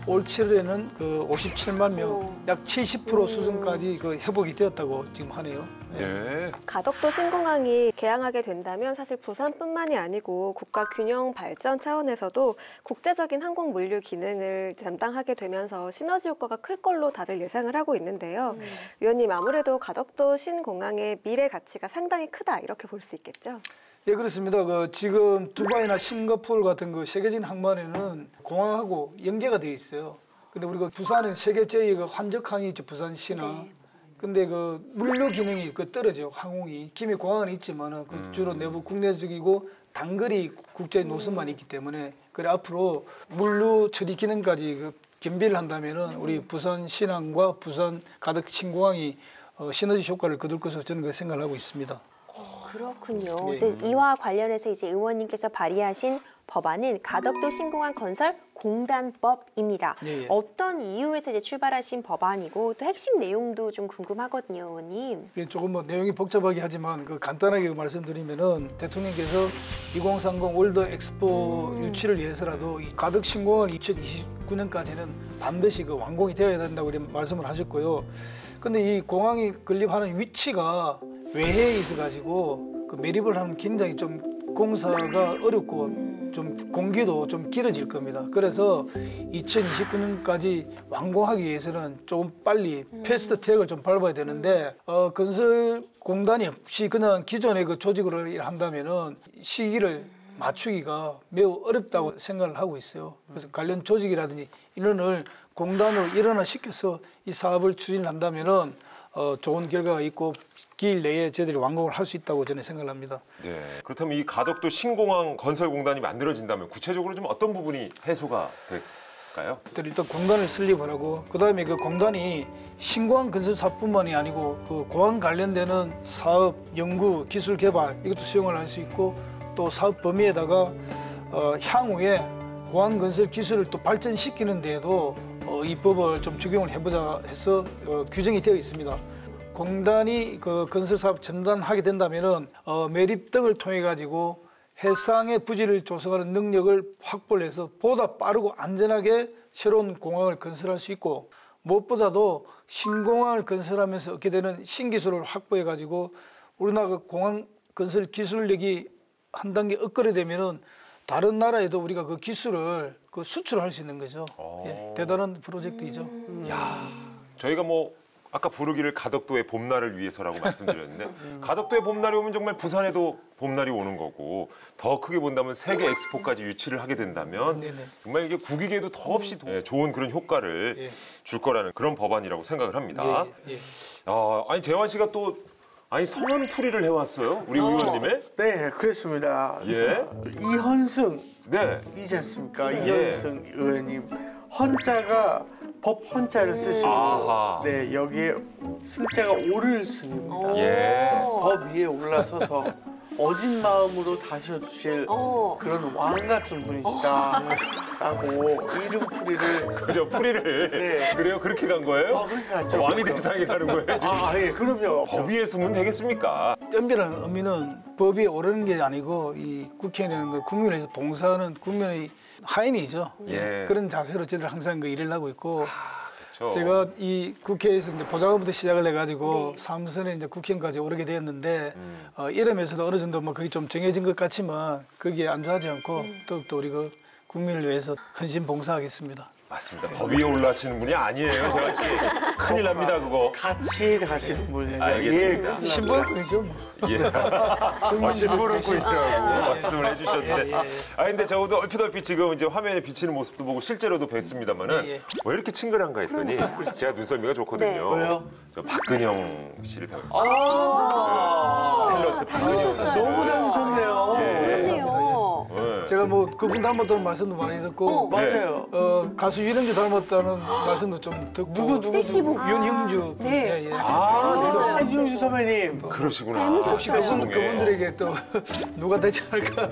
올 7월에는 57만 명, 약 70% 수준까지 회복이 되었다고 지금 하네요. 네. 가덕도 신공항이 개항하게 된다면 사실 부산뿐만이 아니고 국가 균형 발전 차원에서도 국제적인 항공 물류 기능을 담당하게 되면서 시너지 효과가 클 걸로 다들 예상을 하고 있는데요. 위원님, 아무래도 가덕도 신공항의 미래 가치가 상당히 크다 이렇게 볼 수 있겠죠? 예, 그렇습니다. 지금 두바이나 싱가포르 같은 세계적인 항만에는 공항하고 연계가 되어 있어요. 근데 우리가 부산은 세계 제일 환적항이 있죠, 부산시나. 네. 근데 물류 기능이 떨어져요, 항공이. 김해 공항은 있지만은 주로 내부 국내적이고 단거리 국제 노선만 있기 때문에 그래 앞으로 물류 처리 기능까지 겸비를 한다면은 우리 부산 신항과 부산 가덕 신공항이 시너지 효과를 거둘 것으로 저는 그렇게 생각을 하고 있습니다. 그렇군요. 네. 이제 이와 관련해서 이제 의원님께서 발의하신 법안은 가덕도 신공항 건설 공단법입니다. 네. 어떤 이유에서 이제 출발하신 법안이고 또 핵심 내용도 좀 궁금하거든요, 의원님. 조금 내용이 복잡하게 하지만 간단하게 말씀드리면은 대통령께서 2030 월드 엑스포 유치를 위해서라도 이 가덕 신공항을 2029년까지는 반드시 완공이 되어야 된다고 말씀을 하셨고요. 근데 이 공항이 건립하는 위치가 외해에 있어가지고 매립을 하면 굉장히 좀 공사가 어렵고 좀 공기도 좀 길어질 겁니다. 그래서 2029년까지 완공하기 위해서는 조금 빨리 패스트 트랙을 좀 밟아야 되는데 건설 공단이 없이 그냥 기존의 조직으로 한다면은 시기를 맞추기가 매우 어렵다고 생각을 하고 있어요. 그래서 관련 조직이라든지 인원을 공단으로 일원화시켜서 이 사업을 추진한다면은 좋은 결과가 있고 기일 내에 저희들이 완공을 할 수 있다고 저는 생각을 합니다. 네. 그렇다면 이 가덕도 신공항 건설공단이 만들어진다면 구체적으로 좀 어떤 부분이 해소가 될까요? 일단 공단을 설립을 하고 그다음에 공단이 신공항 건설 사업뿐만이 아니고 공항 관련되는 사업, 연구, 기술 개발 이것도 수용을 할 수 있고 또 사업 범위에다가 향후에 공항 건설 기술을 또 발전시키는 데에도 이 법을 좀 적용을 해보자 해서 규정이 되어 있습니다. 공단이 건설 사업 전담하게 된다면은 매립 등을 통해 가지고 해상의 부지를 조성하는 능력을 확보를 해서 보다 빠르고 안전하게 새로운 공항을 건설할 수 있고 무엇보다도 신공항을 건설하면서 얻게 되는 신기술을 확보해 가지고 우리나라 공항 건설 기술력이 한 단계 업그레이드되면은 다른 나라에도 우리가 그 기술을 수출할 수 있는 거죠. 예, 대단한 프로젝트이죠. 야, 저희가 뭐 아까 부르기를 가덕도의 봄날을 위해서라고 말씀드렸는데 가덕도의 봄날이 오면 정말 부산에도 봄날이 오는 거고 더 크게 본다면 세계 엑스포까지 유치를 하게 된다면 정말 이게 국익에도 더없이 좋은 그런 효과를 줄 거라는 그런 법안이라고 생각을 합니다. 아니 재환 씨가 또 성함풀이를 해왔어요? 우리 의원님의? 네, 그렇습니다. 예. 이현승 네. 이지 않습니까? 이현승 의원님 헌자가 법 헌자를 쓰시고 아하. 네, 여기에 승자가 오를 승입니다. 예. 법 위에 올라서서 어진 마음으로 다스려주실 그런 왕 같은 분이시다라고 이름풀이를 그죠, 풀이를. 네. 그래요? 그렇게 간 거예요? 그렇게 갔죠. 왕이 대상이라는 거예요? 지금? 예, 그럼요. 법 위에 쓰면 되겠습니까? 연변하는 의미는 법이 오르는 게 아니고 이 국회의원이라는 거 국민을 위해서 봉사하는 국민의 하인이죠. 예. 그런 자세로 저희들 항상 그 일을 하고 있고 그렇죠. 제가 이 국회에서 이제 보좌관부터 시작을 해가지고 사무선에 이제 국회의원까지 오르게 되었는데 이름에서도 어느 정도 뭐 그게 좀 정해진 것 같지만 거기에 안주하지 않고 더욱더 우리 그 국민을 위해서 헌신 봉사하겠습니다. 맞습니다. 법 위에 올라가시는 분이 아니에요, 재환 씨. 큰일 납니다, 그거. 같이 가시는 분이에요. 알겠습니다. 신부이죠. 뭐. 예. 신부를 입고 있더라고 말씀을 해주셨는데. 근데 저도 얼핏 지금 이제 화면에 비치는 모습도 보고 실제로도 뵀습니다만은 왜 이렇게 친근한가 했더니 제가 눈썰미가 좋거든요. 왜요? 저 박근영 씨를 배웠어요. 탤런트 닮으셨어요. 박근영 씨. 너무 닮으셨네요. 그렇네요. 제가 뭐 그분 닮았다는 말씀도 많이 듣고 맞아요. 가수 유영주 닮았다는 말씀도 좀 듣고 누구 윤형주 네. 한중주 선배님. 그러시구나. 혹시 그분들에게 또 누가 되지 않을까.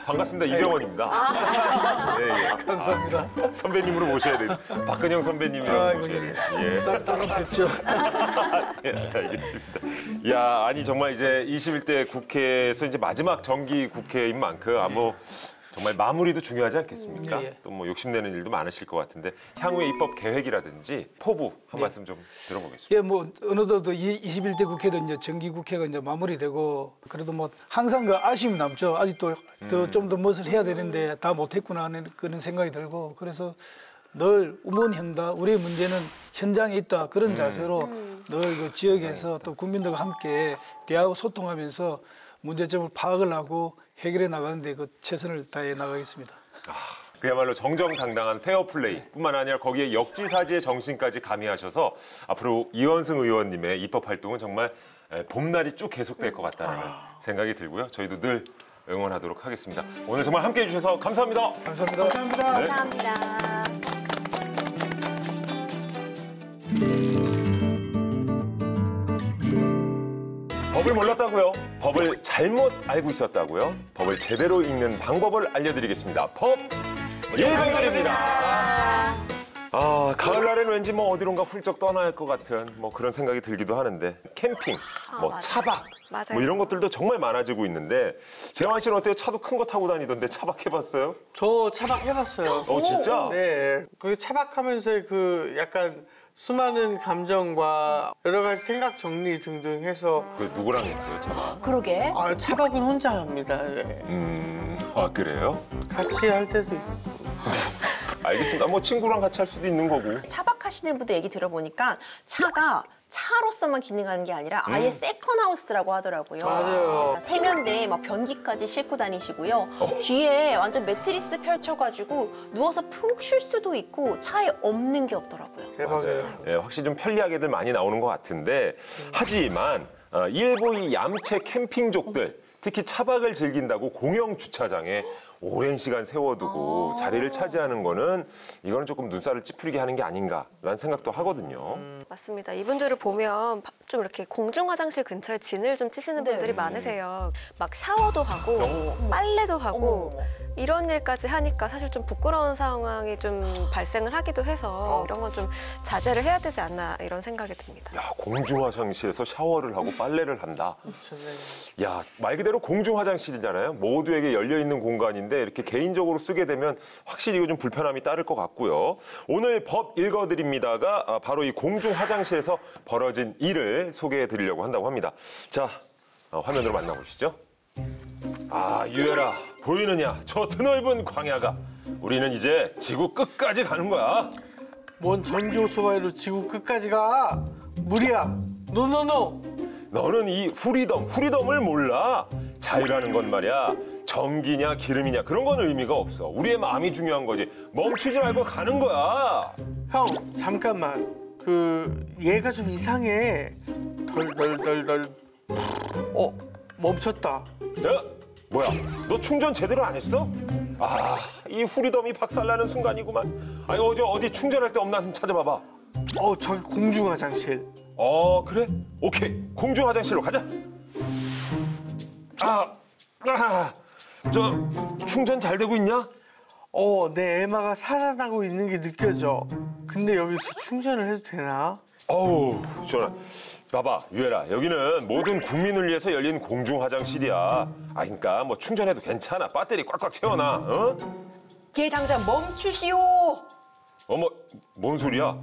반갑습니다. 이병헌입니다. 네, 예. 감사합니다. 선배님으로 모셔야 돼요. 박근영 선배님이라고 모셔야 돼요. 예. 따로 뵙죠. 예, 알겠습니다. 야, 아니 정말 이제 21대 국회에서 이제 마지막 정기 국회인 만큼 정말 마무리도 중요하지 않겠습니까? 예. 또 뭐 욕심내는 일도 많으실 것 같은데 향후의 입법 계획이라든지 포부 한 말씀 좀 들어보겠습니다. 예, 뭐 어느덧 21대 국회도 이제 정기 국회가 이제 마무리되고 그래도 뭐 항상 그 아쉬움이 남죠. 아직도 좀 더 무엇을 해야 되는데 다 못했구나 하는 그런 생각이 들고 그래서 늘 우문현다. 우리의 문제는 현장에 있다. 그런 자세로 늘 그 지역에서 또 국민들과 함께 대화하고 소통하면서 문제점을 파악을 하고 해결해 나가는데 그 최선을 다해 나가겠습니다. 그야말로 정정당당한 페어플레이뿐만 아니라 거기에 역지사지의 정신까지 가미하셔서 앞으로 이현승 의원님의 입법 활동은 정말 봄날이 쭉 계속될 것 같다는 생각이 들고요. 저희도 늘 응원하도록 하겠습니다. 오늘 정말 함께해 주셔서 감사합니다. 감사합니다. 감사합니다. 네. 감사합니다. 법을 몰랐다고요? 법을 잘못 알고 있었다고요? 법을 제대로 읽는 방법을 알려드리겠습니다. 법 읽어드립니다. 가을날에는 왠지 뭐 어디론가 훌쩍 떠나야 할 것 같은 뭐 그런 생각이 들기도 하는데 캠핑, 뭐 맞아요. 차박, 맞아요. 뭐 이런 것들도 정말 많아지고 있는데 재환 씨는 어때요? 차도 큰 거 타고 다니던데 차박 해봤어요? 저 차박 해봤어요. 진짜? 네. 그 차박하면서 그 약간 수많은 감정과 여러 가지 생각 정리 등등 해서 그 누구랑 했어요, 차박? 그러게. 차박은 혼자 합니다. 네. 그래요? 같이 할 때도 있고. 알겠습니다. 뭐 친구랑 같이 할 수도 있는 거고. 차박하시는 분들 얘기 들어보니까 차가 차로서만 기능하는 게 아니라 아예 세컨하우스라고 하더라고요. 맞아요. 세면대에 막 변기까지 싣고 다니시고요. 뒤에 완전 매트리스 펼쳐가지고 누워서 푹 쉴 수도 있고 차에 없는 게 없더라고요. 대박이에요. 예, 확실히 좀 편리하게들 많이 나오는 것 같은데 하지만 일부 이 얌체 캠핑족들 특히 차박을 즐긴다고 공영 주차장에 오랜 시간 세워두고 자리를 차지하는 거는 이거는 조금 눈살을 찌푸리게 하는 게 아닌가라는 생각도 하거든요. 맞습니다. 이분들을 보면 좀 이렇게 공중 화장실 근처에 진을 좀 치시는 분들이 많으세요. 막 샤워도 하고 빨래도 하고 이런 일까지 하니까 사실 좀 부끄러운 상황이 좀 발생을 하기도 해서 이런 건 좀 자제를 해야 되지 않나 이런 생각이 듭니다. 야, 공중 화장실에서 샤워를 하고 빨래를 한다. 야, 말 그대로 공중 화장실이잖아요. 모두에게 열려 있는 공간인데 이렇게 개인적으로 쓰게 되면 확실히 이거 좀 불편함이 따를 것 같고요. 오늘 법 읽어드립니다가 바로 이 공중 화장실에서 벌어진 일을 소개해 드리려고 한다고 합니다. 자, 화면으로 만나보시죠. 아, 유해라, 보이느냐? 저 드넓은 광야가. 우리는 이제 지구 끝까지 가는 거야. 뭔 전기 오토바이로 지구 끝까지 가? 무리야. 노노노. 너는 이 후리덤을 몰라. 자유라는 건 말이야. 전기냐 기름이냐 그런 건 의미가 없어. 우리의 마음이 중요한 거지. 멈추지 말고 가는 거야. 형, 잠깐만. 얘가 좀 이상해. 덜덜덜덜. 멈췄다. 야, 뭐야? 너 충전 제대로 안 했어? 아, 이 후리덤이 박살나는 순간이구만. 아니, 어디 충전할 데 없나 좀 찾아봐봐. 저기 공중 화장실. 그래? 오케이. 공중 화장실로 가자. 저 충전 잘 되고 있냐? 내 에마가 살아나고 있는 게 느껴져. 근데 여기서 충전을 해도 되나? 어우, 시원하. 봐봐, 유해라. 여기는 모든 국민을 위해서 열린 공중 화장실이야. 그러니까 뭐 충전해도 괜찮아. 배터리 꽉꽉 채워놔. 어? 걔 당장 멈추시오. 어머, 뭔 소리야?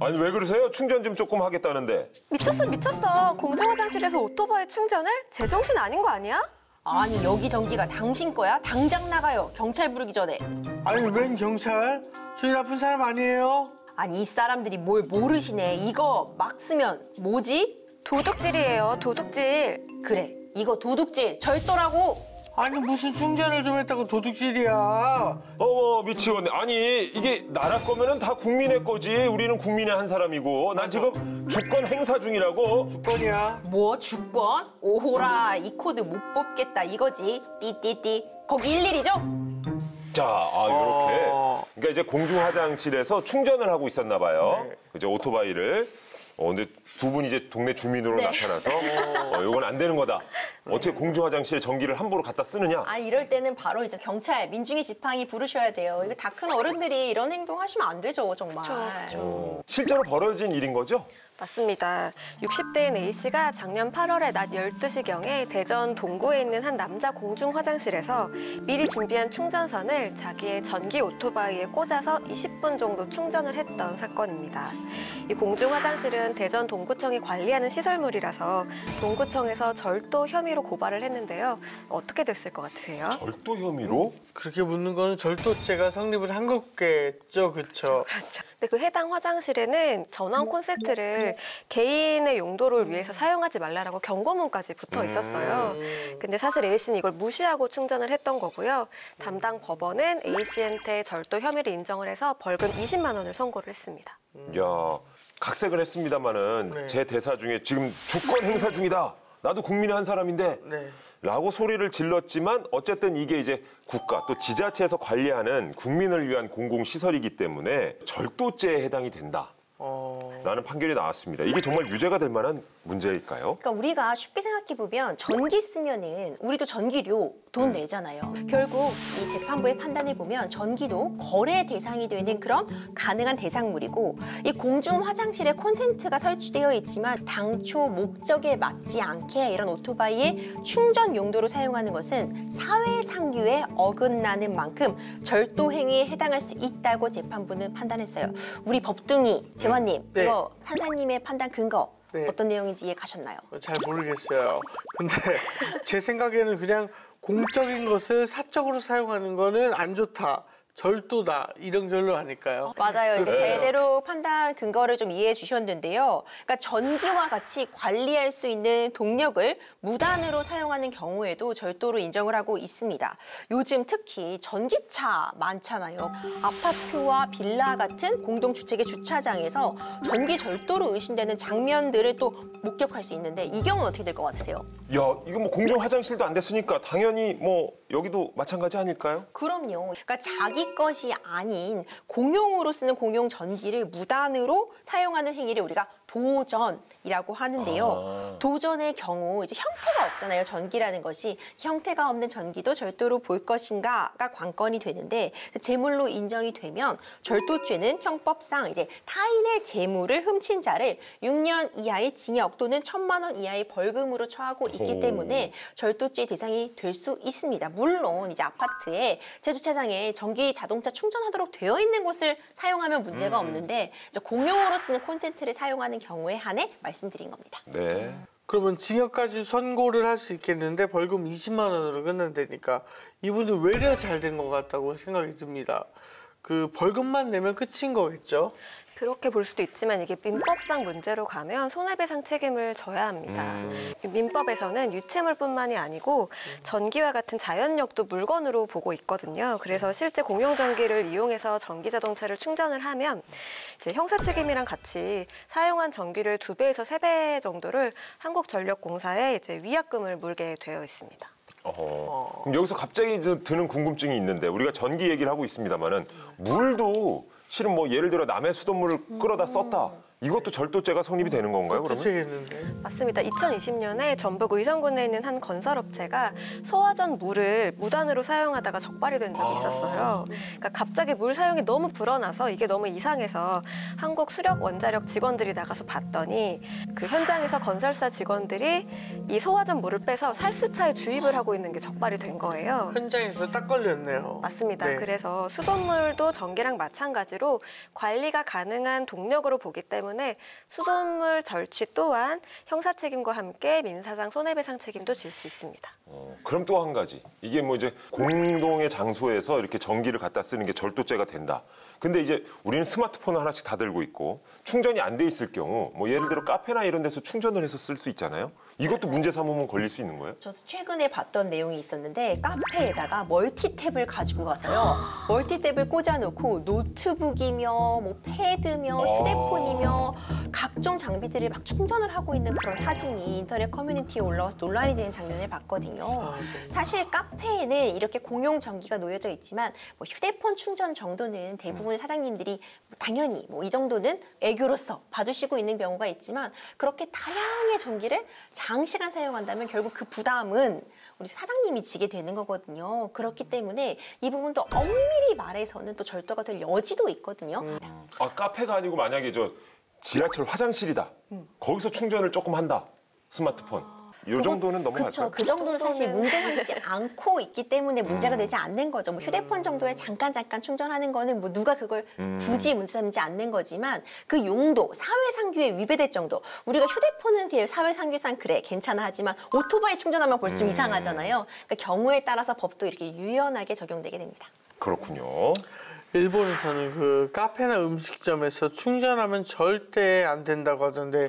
아니, 왜 그러세요? 충전 좀 조금 하겠다는데. 미쳤어. 공중 화장실에서 오토바이 충전을? 제정신 아닌 거 아니야? 아니 여기 전기가 당신 거야? 당장 나가요. 경찰 부르기 전에. 아니, 웬 경찰? 저희 나쁜 사람 아니에요? 아니 이 사람들이 뭘 모르시네. 이거 막 쓰면 뭐지? 도둑질이에요, 도둑질. 그래, 이거 도둑질 절도라고. 아니, 무슨 충전을 좀 했다고 도둑질이야. 어머, 미치겠네. 아니, 이게 나라 거면은 다 국민의 거지. 우리는 국민의 한 사람이고. 난 지금 주권 행사 중이라고. 주권이야. 뭐 주권? 오호라, 이 코드 못 뽑겠다 이거지. 띠띠띠. 거기 11이죠? 자, 이렇게. 그러니까 이제 공중 화장실에서 충전을 하고 있었나 봐요. 네. 이제 오토바이를. 근데 두 분이 이제 동네 주민으로 나타나서 이건 안 되는 거다. 어떻게 공중 화장실에 전기를 함부로 갖다 쓰느냐? 이럴 때는 바로 이제 경찰, 민중의 지팡이 부르셔야 돼요. 이거 다 큰 어른들이 이런 행동 하시면 안 되죠, 정말. 그렇죠. 실제로 벌어진 일인 거죠? 맞습니다. 60대인 A씨가 작년 8월에 낮 12시경에 대전 동구에 있는 한 남자 공중 화장실에서 미리 준비한 충전선을 자기의 전기 오토바이에 꽂아서 20분 정도 충전을 했던 사건입니다. 이 공중 화장실은 대전 동구청이 관리하는 시설물이라서 동구청에서 절도 혐의로 고발을 했는데요. 어떻게 됐을 것 같으세요? 절도 혐의로? 그렇게 묻는 거는 절도죄가 성립을 한 거겠죠, 그렇죠? 그렇죠. 근데 그 해당 화장실에는 전원 콘센트를 개인의 용도를 위해서 사용하지 말라라고 경고문까지 붙어 있었어요. 근데 사실 A씨는 이걸 무시하고 충전을 했던 거고요. 담당 법원은 A씨한테 절도 혐의를 인정을 해서 벌금 20만 원을 선고를 했습니다. 야, 각색을 했습니다마는 네. 제 대사 중에 지금 주권 행사 중이다. 나도 국민의 한 사람인데. 네. 라고 소리를 질렀지만 어쨌든 이게 이제 국가 또 지자체에서 관리하는 국민을 위한 공공시설이기 때문에 절도죄에 해당이 된다. 라는 판결이 나왔습니다. 이게 정말 유죄가 될 만한 문제일까요? 그러니까 우리가 쉽게 생각해보면 전기 쓰면은 우리도 전기료 돈 내잖아요. 결국 이 재판부의 판단을 보면 전기도 거래 대상이 되는 그런 가능한 대상물이고 이 공중 화장실에 콘센트가 설치되어 있지만 당초 목적에 맞지 않게 이런 오토바이의 충전 용도로 사용하는 것은 사회상규에 어긋나는 만큼 절도 행위에 해당할 수 있다고 재판부는 판단했어요. 우리 법둥이 재환님, 네. 이거 판사님의 판단 근거 네. 어떤 내용인지 이해 가셨나요? 잘 모르겠어요. 근데 제 생각에는 그냥 공적인 것을 사적으로 사용하는 거는 안 좋다. 절도다 이런 결론 아닐까요? 맞아요. 이게 네. 제대로 판단 근거를 좀 이해해 주셨는데요. 그러니까 전기와 같이 관리할 수 있는 동력을 무단으로 사용하는 경우에도 절도로 인정을 하고 있습니다. 요즘 특히 전기차 많잖아요. 아파트와 빌라 같은 공동주택의 주차장에서 전기 절도로 의심되는 장면들을 또 목격할 수 있는데 이 경우는 어떻게 될 것 같으세요? 야, 이거 뭐 공중 화장실도 안 됐으니까 당연히 뭐 여기도 마찬가지 아닐까요? 그럼요. 그러니까 자기 것이 아닌 공용으로 쓰는 공용 전기를 무단으로 사용하는 행위를 우리가 도전이라고 하는데요. 도전의 경우 이제 형태가 없잖아요. 전기라는 것이 형태가 없는 전기도 절도로 볼 것인가가 관건이 되는데 재물로 인정이 되면 절도죄는 형법상 이제 타인의 재물을 훔친 자를 6년 이하의 징역 또는 1,000만 원 이하의 벌금으로 처하고 있기 때문에 절도죄 대상이 될 수 있습니다. 물론 이제 아파트에 제주차장에 전기 자동차 충전하도록 되어 있는 곳을 사용하면 문제가 없는데 이제 공용으로 쓰는 콘센트를 사용하는 경우에 한해 말씀드린 겁니다. 네. 그러면 징역까지 선고를 할 수 있겠는데 벌금 20만 원으로 끝난다니까 이분은 외려 잘 된 것 같다고 생각이 듭니다. 그 벌금만 내면 끝인 거겠죠? 그렇게 볼 수도 있지만 이게 민법상 문제로 가면 손해배상 책임을 져야 합니다. 민법에서는 유체물뿐만이 아니고 전기와 같은 자연력도 물건으로 보고 있거든요. 그래서 실제 공용전기를 이용해서 전기자동차를 충전을 하면 이제 형사책임이랑 같이 사용한 전기를 2배에서 3배 정도를 한국전력공사에 이제 위약금을 물게 되어 있습니다. 그럼 여기서 갑자기 드는 궁금증이 있는데 우리가 전기 얘기를 하고 있습니다만은 물도 실은 뭐 예를 들어 남의 수돗물을 끌어다 썼다. 이것도 절도죄가 성립이 되는 건가요, 그러면? 그렇겠는데. 맞습니다. 2020년에 전북 의성군에 있는 한 건설업체가 소화전 물을 무단으로 사용하다가 적발이 된 적이 있었어요. 그러니까 갑자기 물 사용이 너무 불어나서 이게 너무 이상해서 한국 수력 원자력 직원들이 나가서 봤더니 그 현장에서 건설사 직원들이 이 소화전 물을 빼서 살수차에 주입을 하고 있는 게 적발이 된 거예요. 현장에서 딱 걸렸네요. 맞습니다. 네. 그래서 수돗물도 전기랑 마찬가지로 관리가 가능한 동력으로 보기 때문에 수돗물 절취 또한 형사책임과 함께 민사상 손해배상 책임도 질 수 있습니다. 그럼 또 한 가지. 이게 뭐 이제 공동의 장소에서 이렇게 전기를 갖다 쓰는 게 절도죄가 된다. 근데 이제 우리는 스마트폰을 하나씩 다 들고 있고 충전이 안 돼 있을 경우 뭐 예를 들어 카페나 이런 데서 충전을 해서 쓸 수 있잖아요. 이것도 문제 삼으면 걸릴 수 있는 거예요? 저도 최근에 봤던 내용이 있었는데 카페에다가 멀티탭을 가지고 가서요. 멀티탭을 꽂아놓고 노트북이며 뭐 패드며 휴대폰이며 각종 장비들을 막 충전을 하고 있는 그런 사진이 인터넷 커뮤니티에 올라와서 논란이 되는 장면을 봤거든요. 사실 카페에는 이렇게 공용 전기가 놓여져 있지만 뭐 휴대폰 충전 정도는 대부분의 사장님들이 당연히 뭐 이 정도는 애교로서 봐주시고 있는 경우가 있지만 그렇게 다량의 전기를 장시간 사용한다면 결국 그 부담은 우리 사장님이 지게 되는 거거든요. 그렇기 때문에 이 부분도 엄밀히 말해서는 또 절도가 될 여지도 있거든요. 아, 카페가 아니고 만약에 저 지하철 화장실이다. 거기서 충전을 조금 한다. 스마트폰. 이 정도는 넘어갈까요? 그렇죠. 그 정도는 사실 문제 삼지 않고 있기 때문에 문제가 되지 않는 거죠. 뭐 휴대폰 정도에 잠깐 충전하는 거는 뭐 누가 그걸 굳이 문제 삼지 않는 거지만 그 용도, 사회상규에 위배될 정도. 우리가 휴대폰은 사회상규상 그래 괜찮아 하지만 오토바이 충전하면 벌써 좀 이상하잖아요. 그러니까 경우에 따라서 법도 이렇게 유연하게 적용되게 됩니다. 그렇군요. 일본에서는 그 카페나 음식점에서 충전하면 절대 안 된다고 하던데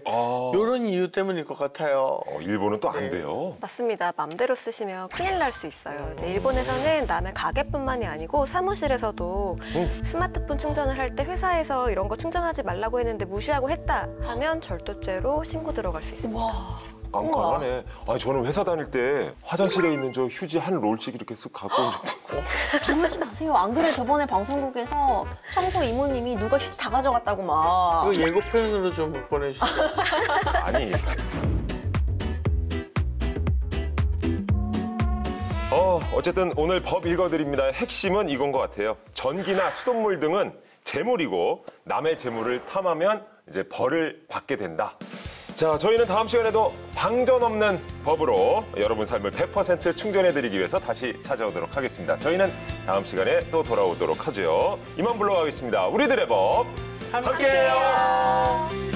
이런 이유 때문일 것 같아요. 일본은 또 안 돼요. 맞습니다. 맘대로 쓰시면 큰일 날 수 있어요. 이제 일본에서는 남의 가게뿐만이 아니고 사무실에서도 스마트폰 충전을 할 때 회사에서 이런 거 충전하지 말라고 했는데 무시하고 했다 하면 절도죄로 신고 들어갈 수 있습니다. 깜깜하네. 아니 저는 회사 다닐 때 화장실에 있는 저 휴지 한 롤씩 이렇게 쓱 갖고 온 적도 있고. 그러지 마세요. 안 그래 저번에 방송국에서 청소 이모님이 누가 휴지 다 가져갔다고 막. 이거 예고편으로 좀 보내주세요. 아니. 어쨌든 오늘 법 읽어드립니다. 핵심은 이건 것 같아요. 전기나 수돗물 등은 재물이고 남의 재물을 탐하면 이제 벌을 받게 된다. 자, 저희는 다음 시간에도 방전 없는 법으로 여러분 삶을 100% 충전해드리기 위해서 다시 찾아오도록 하겠습니다. 저희는 다음 시간에 또 돌아오도록 하죠. 이만 물러가겠습니다. 우리들의 법 함께해요.